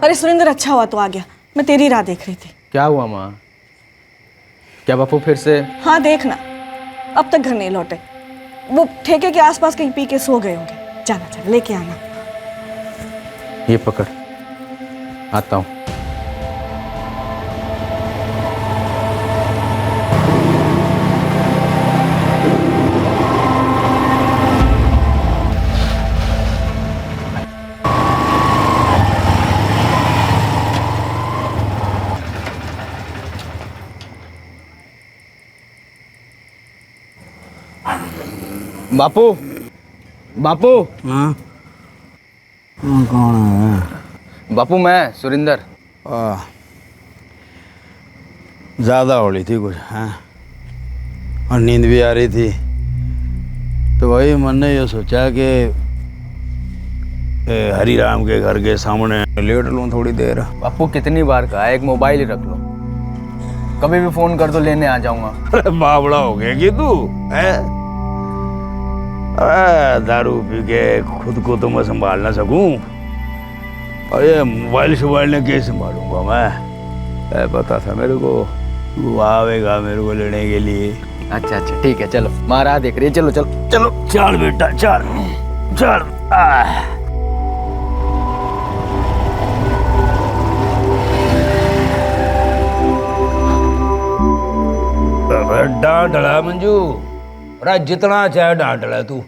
अरे सुरेंद्र, अच्छा हुआ तो आ गया, मैं तेरी राह देख रही थी। क्या हुआ माँ? क्या बापू फिर से? हाँ देखना, अब तक घर नहीं लौटे। वो ठेके के आसपास कहीं पी के सो गए होंगे। जाना जाना, लेके आना। ये पकड़, आता हूँ। बापू, बापू। हाँ, कौन है? बापू मैं सुरेंद्र। ज़्यादा हो रही थी कुछ, हाँ, और नींद भी आ रही थी, तो वही मन ने ये सोचा कि हरिराम के घर के सामने लेट लूँ थोड़ी देर। बापू कितनी बार कहा, एक मोबाइल ही रख लो, कभी भी फोन कर दो, लेने आ जाऊंगा। अरे बावड़ा हो गया कि तू है? दारू पी के खुद को तो मैं संभाल ना सकूं, और ये मोबाइल शोबाइल ने कैसे संभालूंगा मैं? पता था मेरे को वो आवेगा मेरे को लेने के लिए। अच्छा अच्छा ठीक है, चलो माँ राह देख रही है, चलो चलो चलो। चल बेटा चल चल। डांट डला मंजू, अरे जितना चाहे डांट डला तू,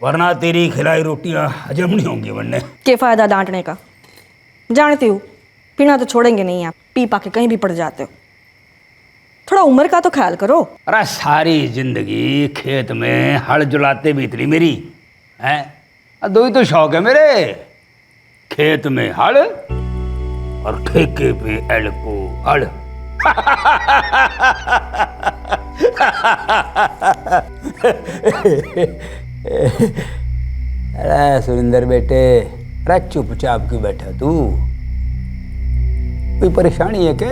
वरना तेरी खिलाई रोटियां हजम नहीं होंगी वरने। क्या फायदा डांटने का? जानती हूँ पीना तो छोड़ेंगे नहीं आप, पी पा के कहीं भी पड़ जाते हो। थोड़ा उम्र का तो ख्याल करो। अरे सारी जिंदगी खेत में हल जुलाते बीतरी मेरी है, दो ही तो शौक है मेरे, खेत में हल और ठेके पे एल को हल। अरे सुरेंद्र बेटे, अरे चुपचाप क्यों बैठा तू? कोई परेशानी है क्या?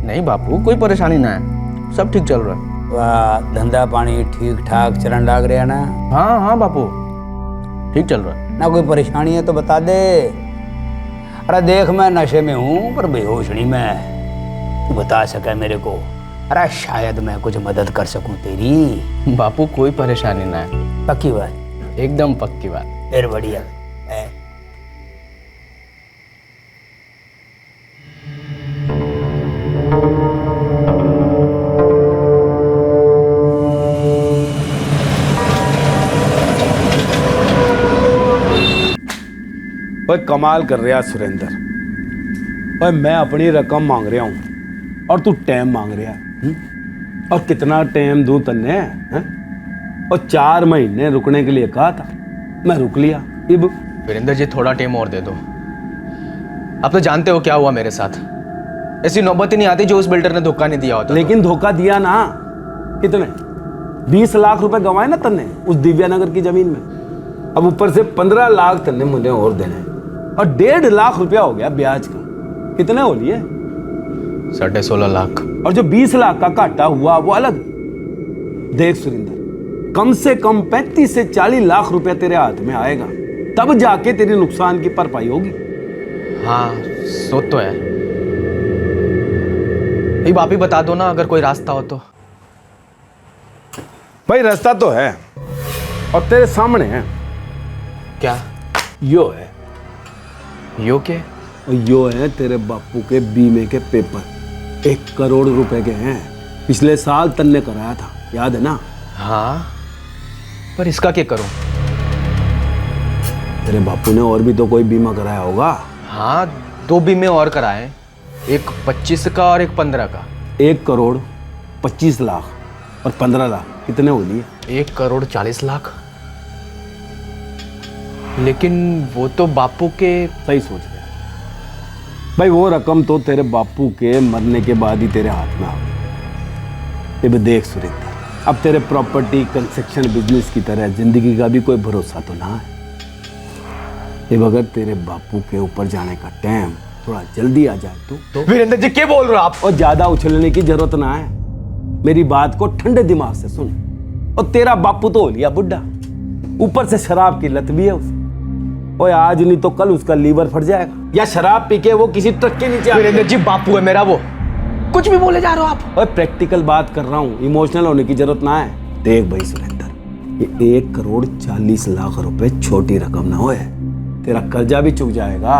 नहीं बापू, कोई परेशानी ना है, सब ठीक चल रहा है। वाह, धंधा पानी ठीक ठाक चलन लाग रहा ना? हाँ हाँ बापू, ठीक चल रहा है। ना कोई परेशानी है तो बता दे। अरे देख मैं नशे में हूँ पर बेहोश नहीं मैं, तू बता सके मेरे को, अरे शायद मैं कुछ मदद कर सकूं तेरी। बापू कोई परेशानी ना है। पक्की बात? एकदम पक्की बात। फिर बढ़िया है। ओए कमाल कर रहा सुरेंद्र, ओए मैं अपनी रकम मांग रहा हूँ और तू टाइम मांग रहा है। और कितना टाइम दूं तन्ने हैं? और 4 महीने रुकने के लिए कहा था, मैं रुक लिया। अब वीरेंद्र जी थोड़ा टाइम और दे दो। आप तो जानते हो क्या हुआ मेरे साथ, ऐसी नौबत ही नहीं आती जो उस बिल्डर ने धोखा नहीं दिया होता। लेकिन धोखा दिया ना। कितने? 20 लाख रुपए गंवाए ना तन्ने उस दिव्यानगर की जमीन में। अब ऊपर से 15 लाख तन्ने मुझे और देने, और 1.5 लाख रुपया हो गया ब्याज का। कितने हो लिए? 16.5 लाख। और जो 20 लाख का घाटा हुआ वो अलग। देख सुरेंद्र, कम से कम 35 से 40 लाख रुपया तेरे हाथ में आएगा, तब जाके तेरी नुकसान की भरपाई होगी। हाँ सो तो है। अब आप ही बता दो ना अगर कोई रास्ता हो तो। भाई रास्ता तो है, और तेरे सामने है। क्या? यो है। यो के? और यो है तेरे बापू के बीमे के पेपर, 1 करोड़ रुपए के हैं। पिछले साल तन्ने कराया था, याद है ना? हाँ, पर इसका क्या करूं? तेरे बापू ने और भी तो कोई बीमा कराया होगा। हाँ 2 बीमे और कराए, एक 25 का और एक 15 का। 1 करोड़ 25 लाख और 15 लाख कितने हो लिए? 1 करोड़ 40 लाख। लेकिन वो तो बापू के। सही सोच रहे भाई, वो रकम तो तेरे बापू के मरने के बाद ही तेरे हाथ में आ गई। अब देख सुरेंद्र, अब तेरे प्रॉपर्टी कंस्ट्रक्शन बिजनेस की तरह जिंदगी का भी कोई भरोसा तो ना है। अब अगर तेरे बापू के ऊपर जाने का टाइम थोड़ा जल्दी आ जाए तो वीरेंद्र जी क्या बोल रहे हो आप? और ज्यादा उछलने की जरूरत ना है, मेरी बात को ठंडे दिमाग से सुन। और तेरा बापू तो हो लिया बुढ़ा, ऊपर से शराब की लत भी है उसे। ओए आज नहीं तो कल उसका लीवर फट जाएगा, या शराब पी के वो किसी ट्रक के नीचे आ वीरेंद्र जी बापू है मेरा वो, कुछ भी बोले जा रहे हो आप। ओए प्रैक्टिकल बात कर रहा हूँ, इमोशनल होने की जरूरत ना है। देख भाई सुरेंद्र, ये 1,40,00,000 रुपए छोटी रकम ना होए, तेरा कर्जा भी चुक जाएगा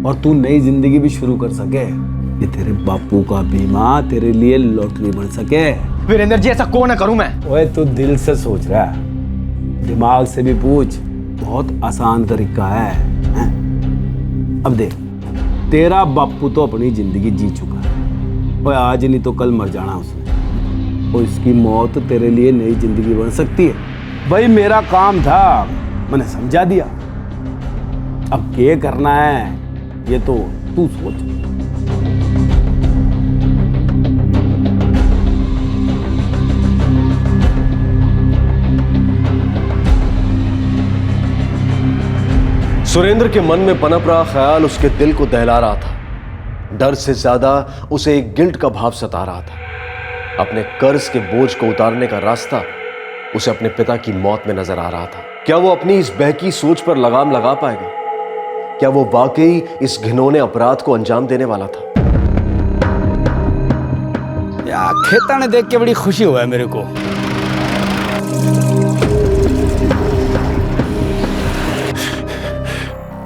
और तू नई जिंदगी भी शुरू कर सके। ये तेरे बापू का बीमा तेरे लिए लॉटरी बन सके। वीरेंद्र जी ऐसा क्यों ना करूं मैं। ओए तू दिल से सोच रहा है, दिमाग से भी पूछ, बहुत आसान तरीका है, हैं? अब देख, तेरा बापू तो अपनी जिंदगी जी चुका है, ओए आज नहीं तो कल मर जाना उसने, और इसकी मौत तेरे लिए नई जिंदगी बन सकती है। भाई मेरा काम था, मैंने समझा दिया, अब क्या करना है ये तो तू सोच। सुरेंद्र के मन में पनप रहा ख्याल उसके दिल को दहला रहा था। डर से ज्यादा उसे एक गिल्ट का भाव सता रहा था। अपने कर्ज के बोझ को उतारने का रास्ता उसे अपने पिता की मौत में नजर आ रहा था। क्या वो अपनी इस बहकी सोच पर लगाम लगा पाएगा? क्या वो वाकई इस घिनौने अपराध को अंजाम देने वाला था? यार खेता ने देख के बड़ी खुशी हुआ है मेरे को।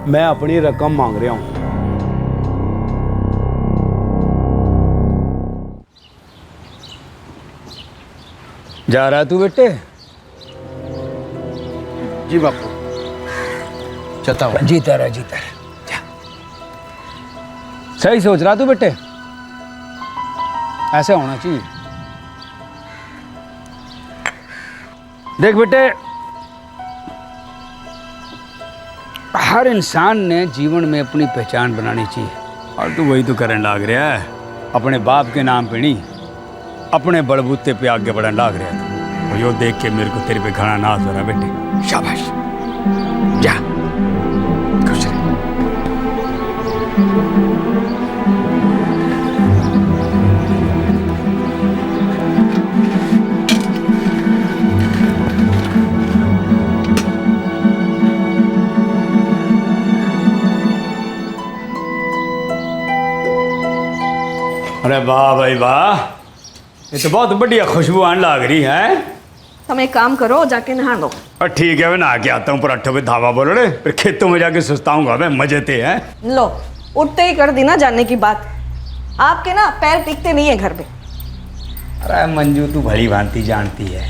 मैं अपनी रकम मांग रहा हूं। जा रहा तू बेटे? जी बापू, चलता हूँ। जीता रहा जा। सही सोच रहा तू बेटे, ऐसा होना चाहिए। देख बेटे, हर इंसान ने जीवन में अपनी पहचान बनानी चाहिए, और तू वही तो करने लाग रहा है। अपने बाप के नाम पे नहीं, अपने बलबूते पे आगे बढ़ने लाग रहा है। और यो देख के मेरे को तेरे पे घना नाज हो रहा बेटे। शाबाश, जा खुश रह। अरे वाह भाई वाह, ये तो बहुत बढ़िया खुशबू आने लग रही है। तुम एक काम करो, जाके नहा लो। और ठीक है, मैं नहा के आता हूँ, पराठों पे धावा बोल रहे, फिर खेतों में जाके सुस्ताऊंगा मैं, मजे थे हैं। लो, उठते ही कर दी ना जानने की बात। आपके ना पैर टिकते नहीं है घर में। अरे मंजू, तू भली भांति जानती है,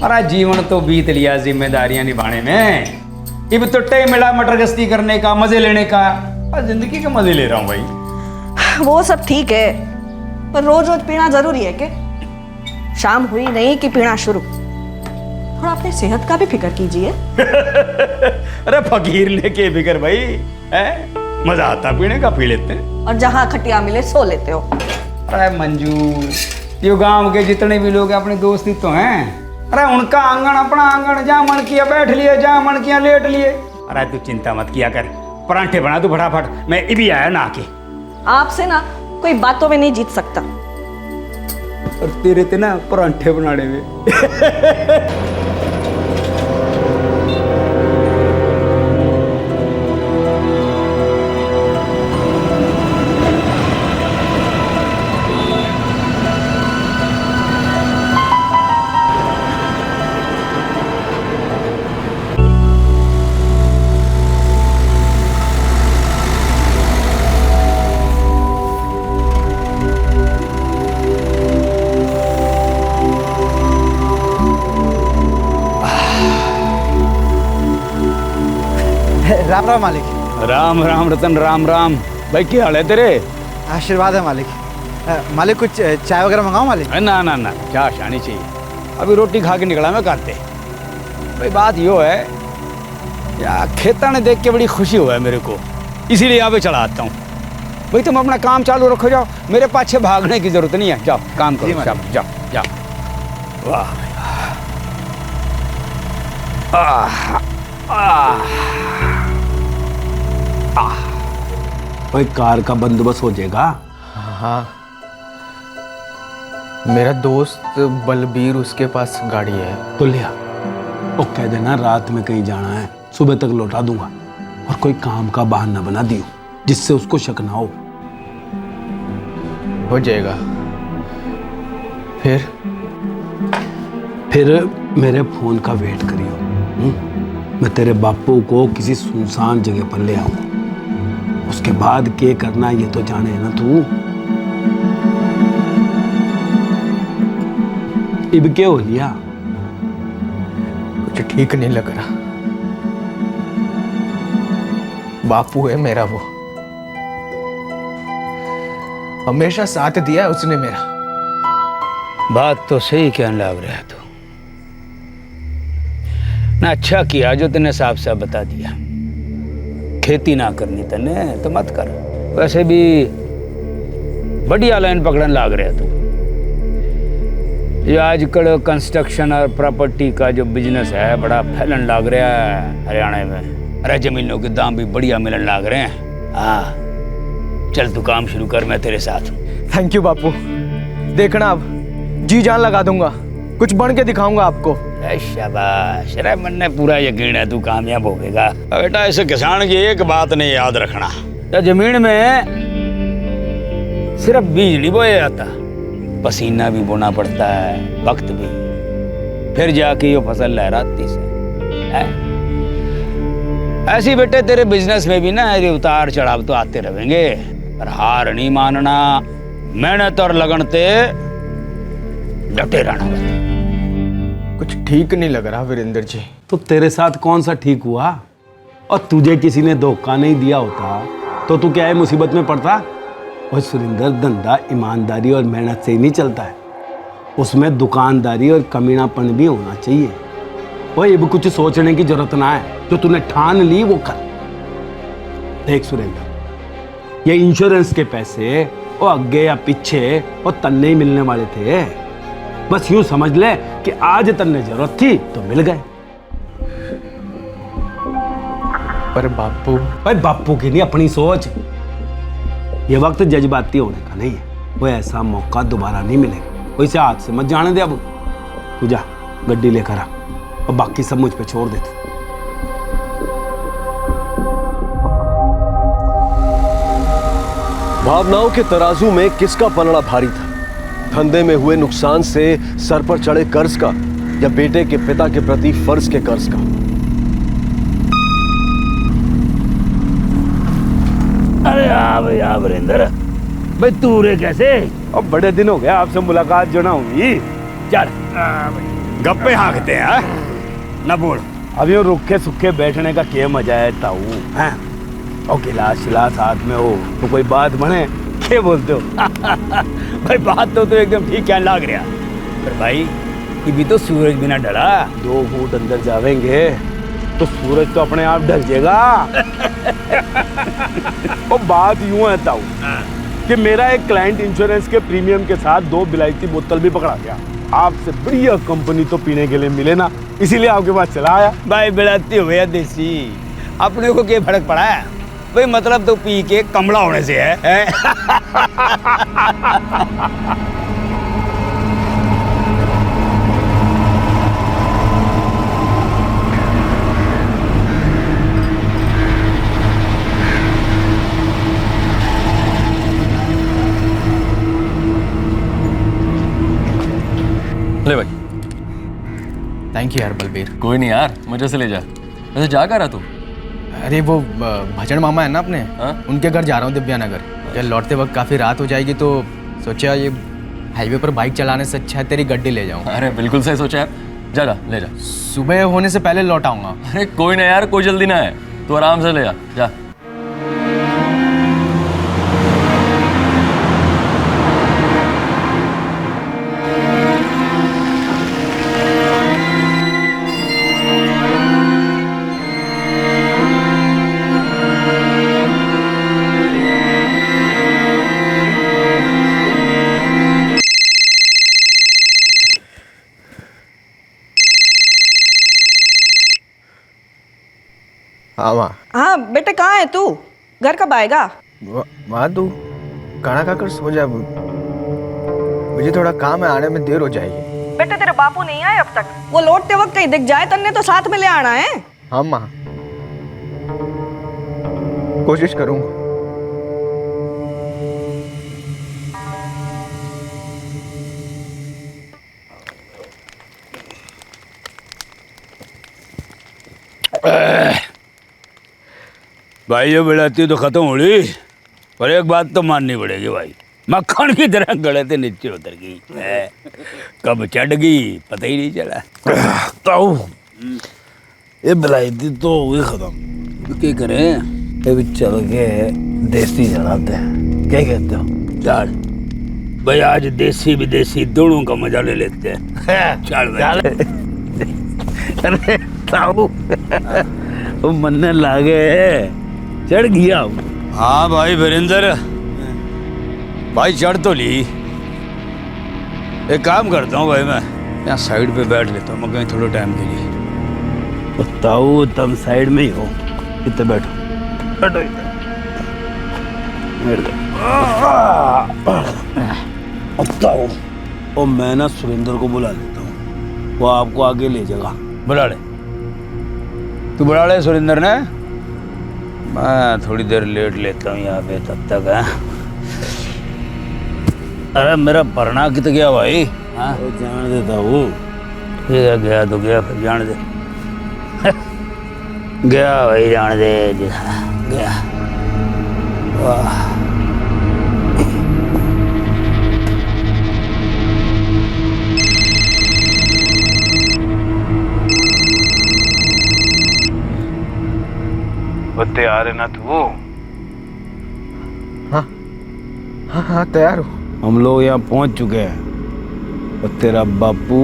अरे जीवन तो बीत लिया जिम्मेदारियां निभाने में। अब तो टाइम मिला मटर गश्ती करने का, मजे लेने का, और जिंदगी के मजे ले रहा हूँ भाई। वो सब ठीक है, पर रोज रोज पीना जरूरी है के? शाम हुई नहीं कि पीना शुरू। थोड़ा अपनी सेहत का भी फिक्र कीजिए। अरे फकीर ने के फिक्र भाई है, मजा आता पीने का, पी लेते हैं। और जहाँ खटिया मिले सो लेते हो। अरे मंजू, ये गांव के जितने भी लोग अपने दोस्त ही तो हैं। अरे उनका आंगन अपना आंगन, जहाँ मन किया बैठ लिए, जहाँ मन किया लेट लिए। अरे तू चिंता मत किया कर, परांठे बना तू फटाफट, मैं भी आया ना आके। आपसे ना कोई बातों में नहीं जीत सकता। और तेरे ते ना परांठे बनाने में। राम राम मालिक। राम राम रतन, राम राम। भाई क्या हाल है तेरे? आशीर्वाद है मालिक। मालिक कुछ चाय वगैरह मंगाओ मालिक? ना ना ना, चाय आनी चाहिए, अभी रोटी खा के निकला मैं खाते। भाई बात यो है यार, खेता ने देख के बड़ी खुशी हुआ है मेरे को, इसीलिए यहाँ पे चला आता हूँ। भाई तुम अपना काम चालू रखो, जाओ, मेरे पाछे भागने की जरूरत नहीं है। जाओ काम करो, जाओ जाओ जाओ। वाह भाई कार का बंदोबस्त हो जाएगा? हाँ, मेरा दोस्त बलबीर, उसके पास गाड़ी है। तो लिया, और कह देना रात में कहीं जाना है, सुबह तक लौटा दूंगा। और कोई काम का बहाना बना दियो जिससे उसको शक ना हो जाएगा। फिर मेरे फोन का वेट करियो। मैं तेरे बापू को किसी सुनसान जगह पर ले आऊंगा। उसके बाद क्या करना ये तो जाने है ना तू। इब क्या हो लिया? कुछ ठीक नहीं लग रहा। बापू है मेरा, वो हमेशा साथ दिया है उसने मेरा। बात तो सही कहने लग रहा है तू ना। अच्छा किया जो तूने साफ साफ बता दिया। खेती ना करनी तने तो मत कर। वैसे भी बढ़िया लाइन पकड़न लग रहा तू। ये आजकल कंस्ट्रक्शन और प्रॉपर्टी का जो बिजनेस है बड़ा फैलन लग रहा है हरियाणा में। अरे जमीनों के दाम भी बढ़िया मिलन लग रहे हैं। हाँ चल तू काम शुरू कर, मैं तेरे साथ हूँ। थैंक यू बापू। देखना अब जी जान लगा दूंगा, कुछ बन के दिखाऊंगा आपको। शाबाश, अरे मन ने पूरा यकीन है तू कामयाब होगा। बेटा ऐसे किसान की एक बात नहीं याद रखना, तो जमीन में सिर्फ बीज नहीं बोया जाता, पसीना भी बोना पड़ता है, वक्त भी, फिर जाके ये फसल लहराती से है। ऐसे बेटे तेरे बिजनेस में भी ना ये उतार चढ़ाव तो आते रहेंगे, पर हार नहीं मानना, मेहनत और लगन ते डटे रहना। कुछ ठीक नहीं लग रहा वीरेंद्र जी। तो तेरे साथ कौन सा ठीक हुआ? और तुझे किसी ने धोखा नहीं दिया होता तो तू क्या है मुसीबत में पड़ता? और सुरेंद्र, धंधा ईमानदारी और मेहनत से ही नहीं चलता है, उसमें दुकानदारी और कमीनापन भी होना चाहिए। और ये भी कुछ सोचने की जरूरत ना है, जो तूने ठान ली वो कर। देख सुरेंद्र, ये इंश्योरेंस के पैसे वो आगे या पीछे और तन्ने ही मिलने वाले थे। बस यूं समझ ले कि आज तन्ने जरूरत थी तो मिल गए। पर बापू, भाई बापू की नहीं, अपनी सोच। ये वक्त जज्बाती होने का नहीं है, वो ऐसा मौका दोबारा नहीं मिलेगा। वो इसे हाथ से मत जाने दे। अब तू जा गड्डी लेकर आ और बाकी सब मुझ पे छोड़ दे। भावनाओं के तराजू में किसका पलड़ा भारी था? धंधे में हुए नुकसान से सर पर चढ़े कर्ज का, या बेटे के पिता के प्रति फर्ज के कर्ज का? अरे आ वीरेंद्र भाई, तू रे कैसे? अब बड़े दिन हो गए आपसे मुलाकात जो ना हुई। चल गप्पे हाँकते हैं ना। बोल, अब यूं रुखे सुखे बैठने का क्या मजा है ताऊ हैं? और गिलास शिलास हाथ में हो तो कोई बात बने, क्या बोलते हो? भाई बात तो एकदम ठीक कहने लग रहा, पर भाई ये भी तो सूरज बिना ढला। 2 फुट अंदर जावेंगे तो सूरज तो अपने आप ढल जाएगा। और बात यूं है ताऊ कि मेरा एक क्लाइंट इंश्योरेंस के प्रीमियम के साथ 2 विलायती बोतल भी पकड़ा गया। आपसे बढ़िया कंपनी तो पीने के लिए मिले ना, इसीलिए आपके पास चला आया। भाई बिलाती हुए देसी, अपने को क्या फर्क पड़ा है भाई? मतलब तो पी के कमला होने से है? ले भाई। थैंक यू यार बलबीर। कोई नहीं यार, मजे से ले जा। वैसे जा कहाँ रहा तू? अरे वो भजन मामा है ना अपने, हाँ? उनके घर जा रहा हूँ दिव्या नगर। यार लौटते वक्त काफ़ी रात हो जाएगी तो सोचा ये हाईवे पर बाइक चलाने से अच्छा है तेरी गड्डी ले जाऊँ। अरे बिल्कुल सही सोचा यार, जा जा ले जा। सुबह होने से पहले लौट आऊँगा। अरे कोई ना यार, कोई जल्दी ना है, तू आराम से ले जा जा। हाँ माँ। हाँ बेटे, कहाँ है तू? घर कब आएगा? माँ तू खाना खाकर सो जा, मुझे थोड़ा काम है, आने में देर हो जाएगी। बेटे तेरे बापू नहीं आए अब तक, वो लौटते वक्त कहीं दिख जाए तन्ने तो साथ में ले आना है। हाँ माँ। कोशिश करूंगा। भाई ये बेड़ाती तो खत्म हो गई, पर एक बात तो माननी पड़ेगी भाई, मक्खन की तरह गले से नीचे उतर गई है। कब चढ़ गई पता ही नहीं चला। ताऊ ये बलायती तो हो गई खत्म। क्या करें? ये भी चल के देसी चलाते हैं, क्या कहते हो? चल भाई, आज देसी विदेशी दोनों का मजा ले लेते हैं। चल भाई। अरे ताऊ वो मन्ने लागे चढ़ गया। हाँ भाई वीरेंद्र भाई, चढ़ तो ली। एक काम करता हूँ भाई, मैं यहाँ साइड पे बैठ लेता हूँ मैं कहीं थोड़े टाइम के लिए। ताऊ तुम साइड में ही हो, इतने बैठो बैठो ताऊ। और मैं ना सुरेंद्र को बुला लेता हूँ, वो आपको आगे ले जाएगा। बुला ले, तू बुला ले सुरेंद्र ने, मैं थोड़ी देर लेट लेता हूँ यहाँ पे तब तक है। अरे मेरा पढ़ना कित गया भाई? हाँ वो जान देता वो। ठीक है, गया तो गया, फिर जान दे। गया भाई, जान दे, गया। वाह तैयार है ना तू? हाँ हाँ तैयार हो। हम लोग यहाँ पहुँच चुके हैं और तेरा बापू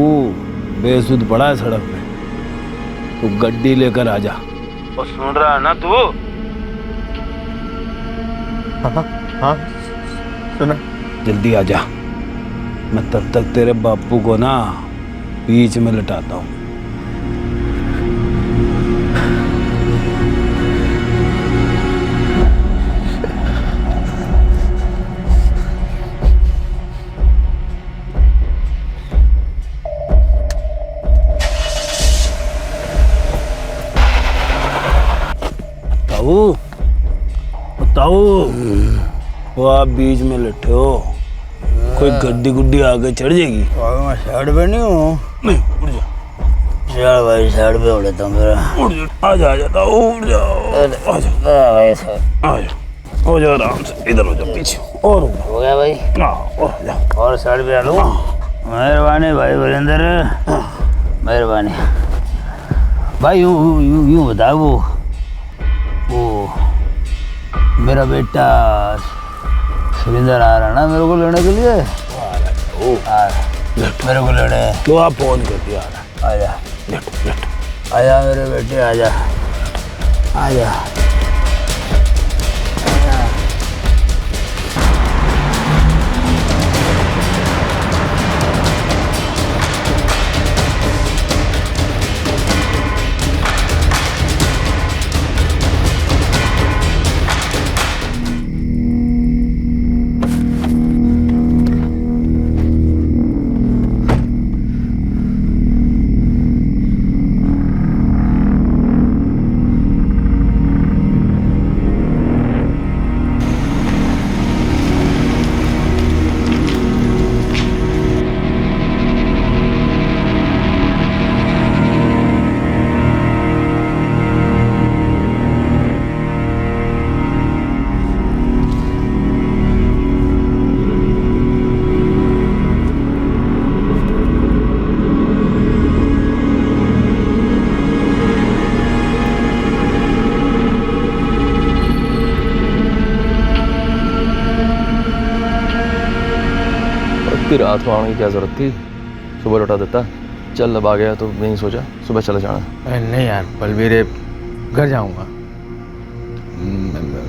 बेसुध पड़ा है सड़क पे, तू गड्डी लेकर आ जा। और सुन रहा है ना तू? हाँ सुना। जल्दी आ जा, मैं तब तक तेरे बापू को ना बीच में लटाता हूँ। ताऊ वो आप बीच में लेटे हो, कोई गड्डी गुड्डी आगे चढ़ जाएगी। मैं साइड पे नहीं हूँ। नहीं उड़ जा। चल भाई साइड पे उड़ लेता हूँ मेरा। उड़ जा, आ जा, आ जा ताऊ, उड़ जाओ। आ जा भाई आ जा, हो जा आराम से, इधर हो जा पीछे। और हो गया भाई, और जा। और साइड पे आ लो। मेहरबानी भाई वीरेंद्र, मेहरबानी भाई। यूँ बता, वो मेरा बेटा सुरेंद्र आ रहा ना मेरे को लेने के लिए? मेरे को लेने तो आप फोन कर दिया। आजा, लेट लेट आजा मेरे बेटे, आजा आजा। रात को आने की क्या जरूरत थी, सुबह लौटा देता। चल अब आ गया तो नहीं सोचा सुबह चला जाना। नहीं यार बलवीर, घर जाऊंगा,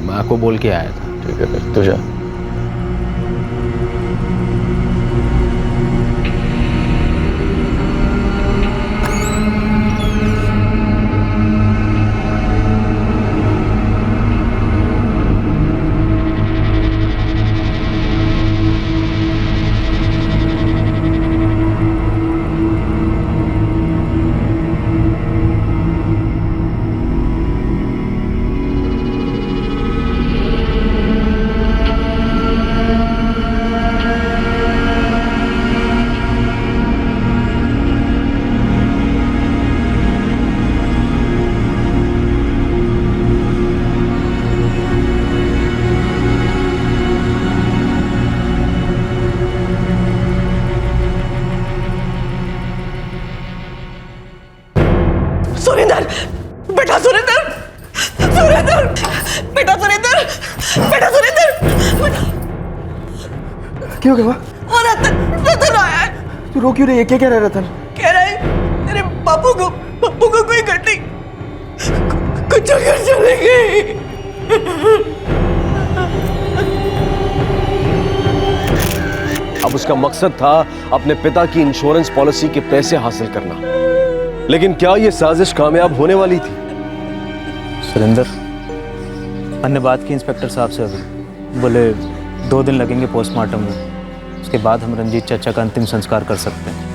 माँ को बोल के आया था। ठीक है फिर तो जा। क्यों क्या हुआ? वो रतन आया है। तू रो क्यों रही है? क्या कह रहा है रतन? कह रहा है तेरे बापू को कोई गड्डी कुछ कर चले गई। अब उसका मकसद था अपने पिता की इंश्योरेंस पॉलिसी के पैसे हासिल करना, लेकिन क्या यह साजिश कामयाब होने वाली थी? सुरेंद्र, हमने बात की इंस्पेक्टर साहब से, अभी बोले 2 दिन लगेंगे पोस्टमार्टम में, उसके बाद हम रंजीत चाचा का अंतिम संस्कार कर सकते हैं।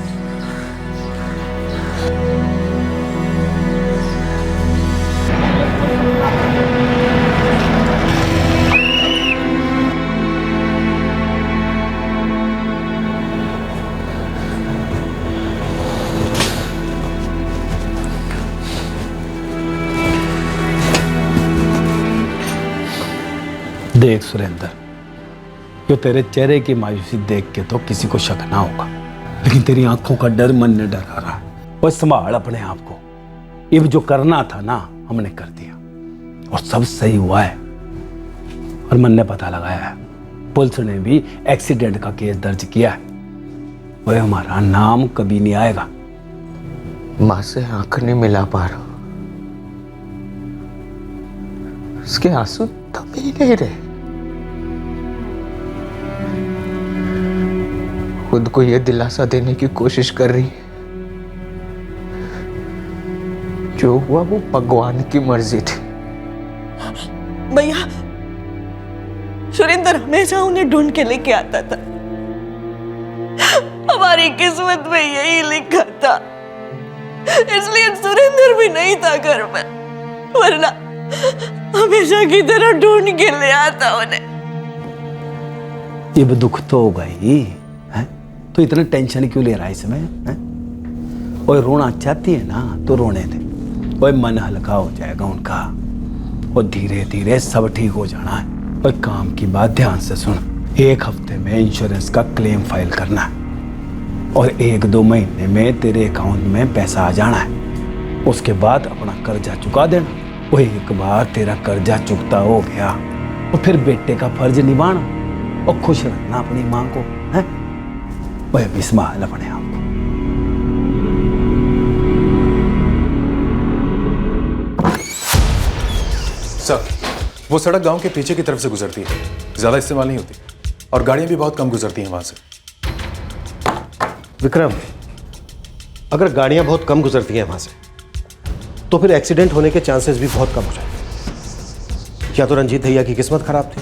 देख सुरेंद्र, जो तेरे चेहरे की मायूसी देख के तो किसी को शक ना होगा, लेकिन तेरी आंखों का डर मन ने डरा रहा है। और संभाल अपने आप को। ये जो करना था ना, हमने कर दिया और सब सही हुआ है। और मन ने पता लगाया है, पुलिस ने भी एक्सीडेंट का केस दर्ज किया है। वह हमारा नाम कभी नहीं आएगा। माँ से आंख नहीं मिला पा रहा, उसके आंसू थम ही नहीं रहे। खुद को यह दिलासा देने की कोशिश कर रही है, जो हुआ वो भगवान की मर्जी थी। भैया, सुरेंद्र हमेशा उन्हें ढूंढ के लेके आता था। हमारी किस्मत में यही लिखा था, इसलिए सुरेंद्र भी नहीं था घर में, वरना हमेशा की तरह ढूंढ के ले आता उन्हें। ये भी दुख तो होगा ही है, तो इतना टेंशन क्यों ले रहा है इसमें? और रोना चाहती है ना तो रोने दे, और मन हल्का हो जाएगा उनका, और धीरे धीरे सब ठीक हो जाना है। और काम की बात ध्यान से सुन, 1 हफ्ते में इंश्योरेंस का क्लेम फाइल करना है, और 1-2 महीने में तेरे अकाउंट में पैसा आ जाना है। उसके बाद अपना कर्जा चुका देना। वो एक बार तेरा कर्जा चुकता हो गया, और फिर बेटे का फर्ज निभाना और खुश रखना अपनी माँ को, है? वह भी संभाल अपने आप को। सर, वो सड़क गांव के पीछे की तरफ से गुजरती है, ज्यादा इस्तेमाल नहीं होती, और गाड़ियां भी बहुत कम गुजरती हैं वहां से। विक्रम, अगर गाड़ियां बहुत कम गुजरती हैं वहां से, तो फिर एक्सीडेंट होने के चांसेस भी बहुत कम हो जाएंगे। या तो रंजीत भैया की किस्मत खराब थी,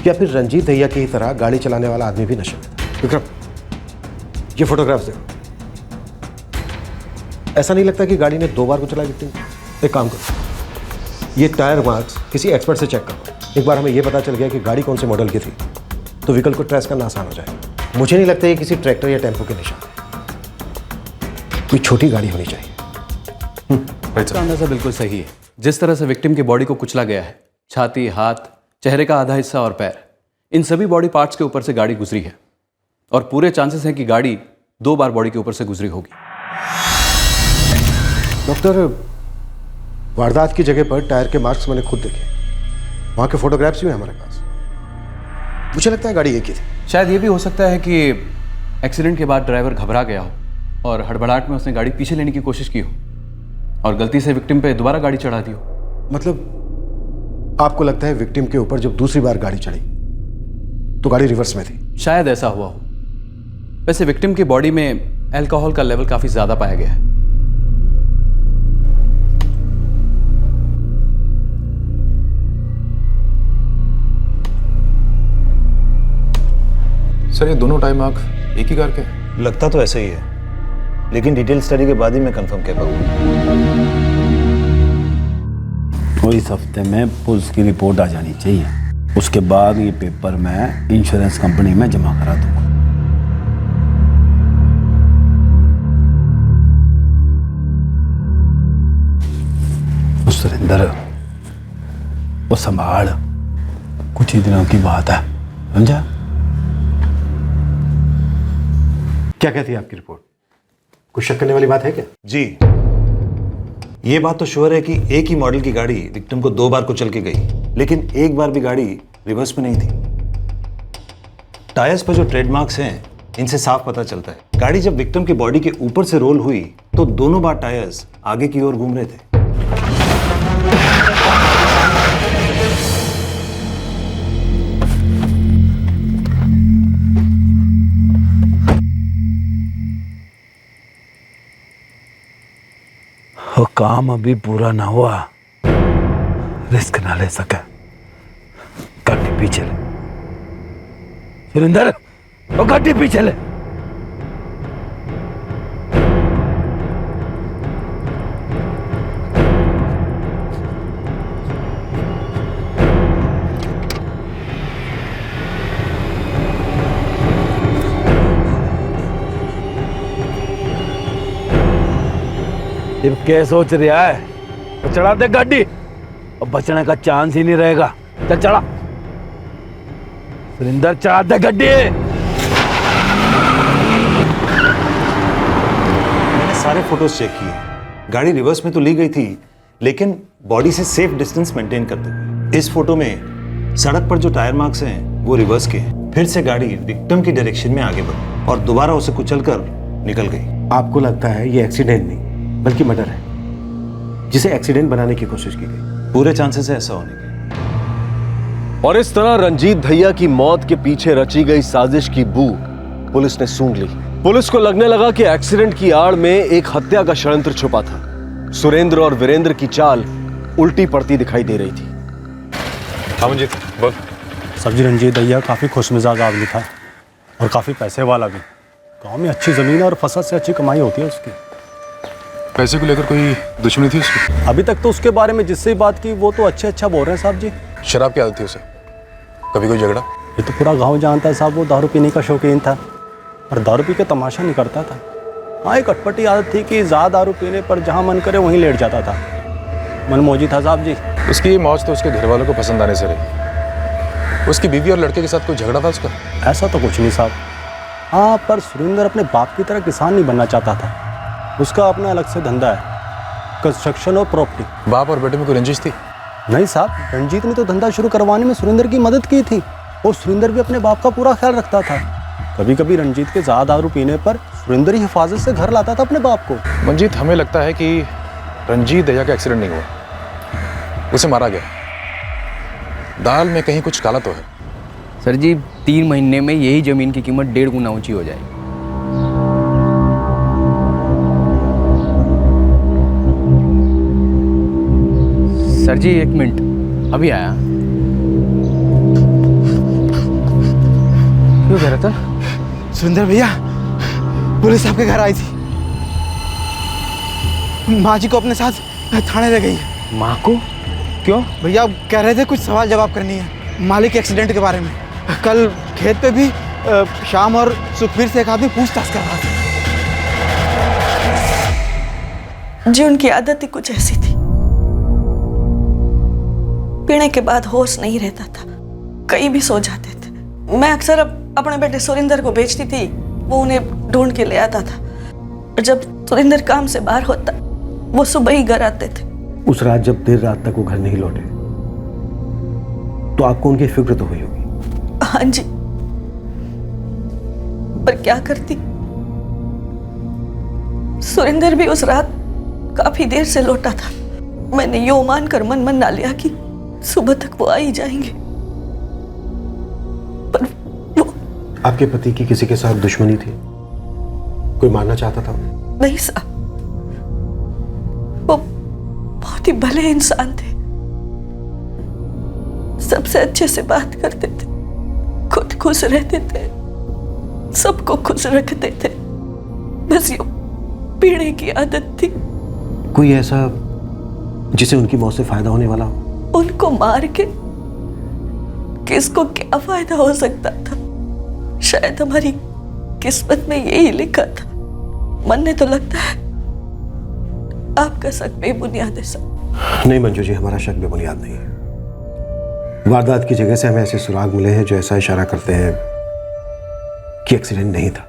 या फिर रंजीत भैया की तरह गाड़ी चलाने वाला आदमी भी नशे में था। विक्रम, ये फोटोग्राफ्स देखो। ऐसा नहीं लगता कि गाड़ी ने 2 बार को चलाई विक्टिम? एक काम करो, ये टायर मार्क्स किसी एक्सपर्ट से चेक करो। एक बार हमें ये पता चल गया कि गाड़ी कौन से मॉडल की थी, तो व्हीकल को ट्रेस करना आसान हो जाएगा। मुझे नहीं लगता ये किसी ट्रैक्टर या टेम्पो के निशान है, कोई छोटी गाड़ी होनी चाहिए। इसका अंदाजा बिल्कुल सही है। जिस तरह से विक्टिम की बॉडी को कुचला गया है, छाती, हाथ, चेहरे का आधा हिस्सा और पैर, इन सभी बॉडी पार्ट्स के ऊपर से गाड़ी गुजरी है, और पूरे चांसेस हैं कि गाड़ी 2 बार बॉडी के ऊपर से गुजरी होगी। डॉक्टर, वारदात की जगह पर टायर के मार्क्स मैंने खुद देखे, वहां के फोटोग्राफ्स भी हैं हमारे पास। मुझे लगता है गाड़ी एक ही थी। शायद ये भी हो सकता है कि एक्सीडेंट के बाद ड्राइवर घबरा गया हो और हड़बड़ाहट में उसने गाड़ी पीछे लेने की कोशिश की हो, और गलती से विक्टिम पे दोबारा गाड़ी चढ़ा दी हो। मतलब आपको लगता है विक्टिम के ऊपर जब दूसरी बार गाड़ी चढ़ी तो गाड़ी रिवर्स में थी? शायद ऐसा हुआ हो। वैसे विक्टिम की बॉडी में अल्कोहल का लेवल काफी ज्यादा पाया गया है। सर, ये दोनों टाइम मार्क एक ही कार के हैं? लगता तो ऐसा ही है, लेकिन डिटेल स्टडी के बाद ही मैं कंफर्म कह पाऊंगा। और इस हफ्ते में पुलिस की रिपोर्ट आ जानी चाहिए, उसके बाद ये पेपर मैं इंश्योरेंस कंपनी में जमा करा दूंगा। सुरेंद्र, वो संभाल, कुछ ही दिनों की बात है, समझा? क्या कहती है आपकी रिपोर्ट? कुछ शक करने वाली बात है क्या? जी, ये बात तो श्योर है कि एक ही मॉडल की गाड़ी विक्टिम को 2 बार को चल के गई, लेकिन एक बार भी गाड़ी रिवर्स में नहीं थी। टायर्स पर जो ट्रेडमार्क्स हैं इनसे साफ पता चलता है गाड़ी जब विक्टिम की बॉडी के ऊपर से रोल हुई तो दोनों बार टायर्स आगे की ओर घूम रहे थे। वो काम अभी पूरा ना हुआ, रिस्क ना ले सका। गाड़ी पीछे ले सुरेंद्र, वो गाड़ी पीछे ले। अब क्या सोच रहा है? तो चढ़ा दे गाड़ी, अब बचने का चांस ही नहीं रहेगा। चल चढ़ा सुरेंद्र, चढ़ा दे गाड़ी। मैंने सारे फोटोज चेक किए, गाड़ी रिवर्स में तो ली गई थी लेकिन बॉडी से सेफ डिस्टेंस मेंटेन करते हुए। इस फोटो में सड़क पर जो टायर मार्क्स हैं वो रिवर्स के हैं। फिर से गाड़ी विक्टिम की डायरेक्शन में आगे बढ़ी और दोबारा उसे कुचलकर निकल गई। आपको लगता है ये एक्सीडेंट नहीं बल्कि मर्डर है, जिसे एक्सीडेंट बनाने की कोशिश की गई? पूरे चांसेस है ऐसा होने के। और इस तरह रंजीत दहिया की मौत के पीछे रची गई साजिश की बू पुलिस ने सूंघ ली। पुलिस को लगने लगा कि एक्सीडेंट की आड़ में एक हत्या का षड्यंत्र छुपा था। सुरेंद्र और वीरेंद्र की चाल उल्टी पड़ती दिखाई दे रही थी। हाँ मंजीत बोल। सब्जी रंजीत दहिया काफ़ी खुशमिजाज आदमी था और काफ़ी पैसे वाला भी। गांव में अच्छी ज़मीन और फसल से अच्छी कमाई होती है उसकी। पैसे को लेकर कोई दुश्मनी थी उसकी? अभी तक तो उसके बारे में जिससे बात की वो तो अच्छा बोल रहे हैं साहब जी। शराब की आदत थी उसे? कभी कोई झगड़ा? ये तो पूरा गांव जानता है साहब, वो दारू पीने का शौकीन था और दारू पी के तमाशा नहीं करता था। हाँ, एक अटपटी आदत थी कि ज़्यादा दारू पीने पर जहाँ मन करे वहीं लेट जाता था। मनमोजी था साहब जी। उसकी ये मौज तो उसके घर वालों को पसंद आने से रही। उसकी बीवी और लड़के के साथ कोई झगड़ा था उसका? ऐसा तो कुछ नहीं साहब। हाँ, पर सुरेंद्र अपने बाप की तरह किसान नहीं बनना चाहता था। उसका अपना अलग से धंधा है, कंस्ट्रक्शन और प्रॉपर्टी। बाप और बेटे में कोई रंजिश थी? नहीं साहब, रंजीत ने तो धंधा शुरू करवाने में सुरेंद्र की मदद की थी और सुरेंद्र भी अपने बाप का पूरा ख्याल रखता था। कभी कभी रंजीत के ज़्यादा दारू पीने पर सुरेंद्र ही हिफाजत से घर लाता था अपने बाप को। मंजीत, हमें लगता है कि रंजीत दहिया का एक्सीडेंट नहीं हुआ, उसे मारा गया। दाल में कहीं कुछ काला तो है। सर जी, 3 महीने में यही जमीन की कीमत 1.5 गुना ऊंची हो जाएगी। सर जी 1 मिनट, अभी आया। क्यों कह रहा था? सुरेंद्र भैया, पुलिस आपके घर आई थी। माँ जी को अपने साथ थाने ले गई है। माँ को? क्यों? भैया कह रहे थे कुछ सवाल जवाब करनी है मालिक के एक्सीडेंट के बारे में। कल खेत पे भी शाम और सुखबीर से एक आदमी पूछताछ कर रहा था। जी उनकी आदत ही कुछ ऐसी थी, पीने के बाद होश नहीं रहता था, कहीं भी सो जाते थे। मैं अक्सर अपने बेटे सुरेंद्र को भेजती थी, वो उन्हें ढूंढ के ले आता था। और जब सुरेंद्र काम से बाहर होता वो सुबह ही घर आते थे। उस रात जब देर रात तक वो घर नहीं लौटे तो आपको उनकी फिक्र तो हुई होगी? हाँ जी, पर क्या करती, सुरेंद्र भी उस रात काफी देर से लौटा था। मैंने यो मानकर मन मना लिया कि सुबह तक वो आ ही जाएंगे, पर वो... आपके पति की किसी के साथ दुश्मनी थी? कोई मारना चाहता था उन्हें? नहीं साहब, वो बहुत ही भले इंसान थे, सबसे अच्छे से बात करते थे, खुद खुश रहते थे, सबको खुश रखते थे। बस यो पीने की आदत थी। कोई ऐसा जिसे उनकी मौत से फायदा होने वाला हो? उनको मार के किसको क्या फायदा हो सकता था? शायद हमारी किस्मत में यही लिखा था। मन ने तो लगता है आपका शक बेबुनियाद है सर। नहीं मंजू जी, हमारा शक बेबुनियाद नहीं है। वारदात की जगह से हमें ऐसे सुराग मिले हैं जो ऐसा इशारा करते हैं कि एक्सीडेंट नहीं था।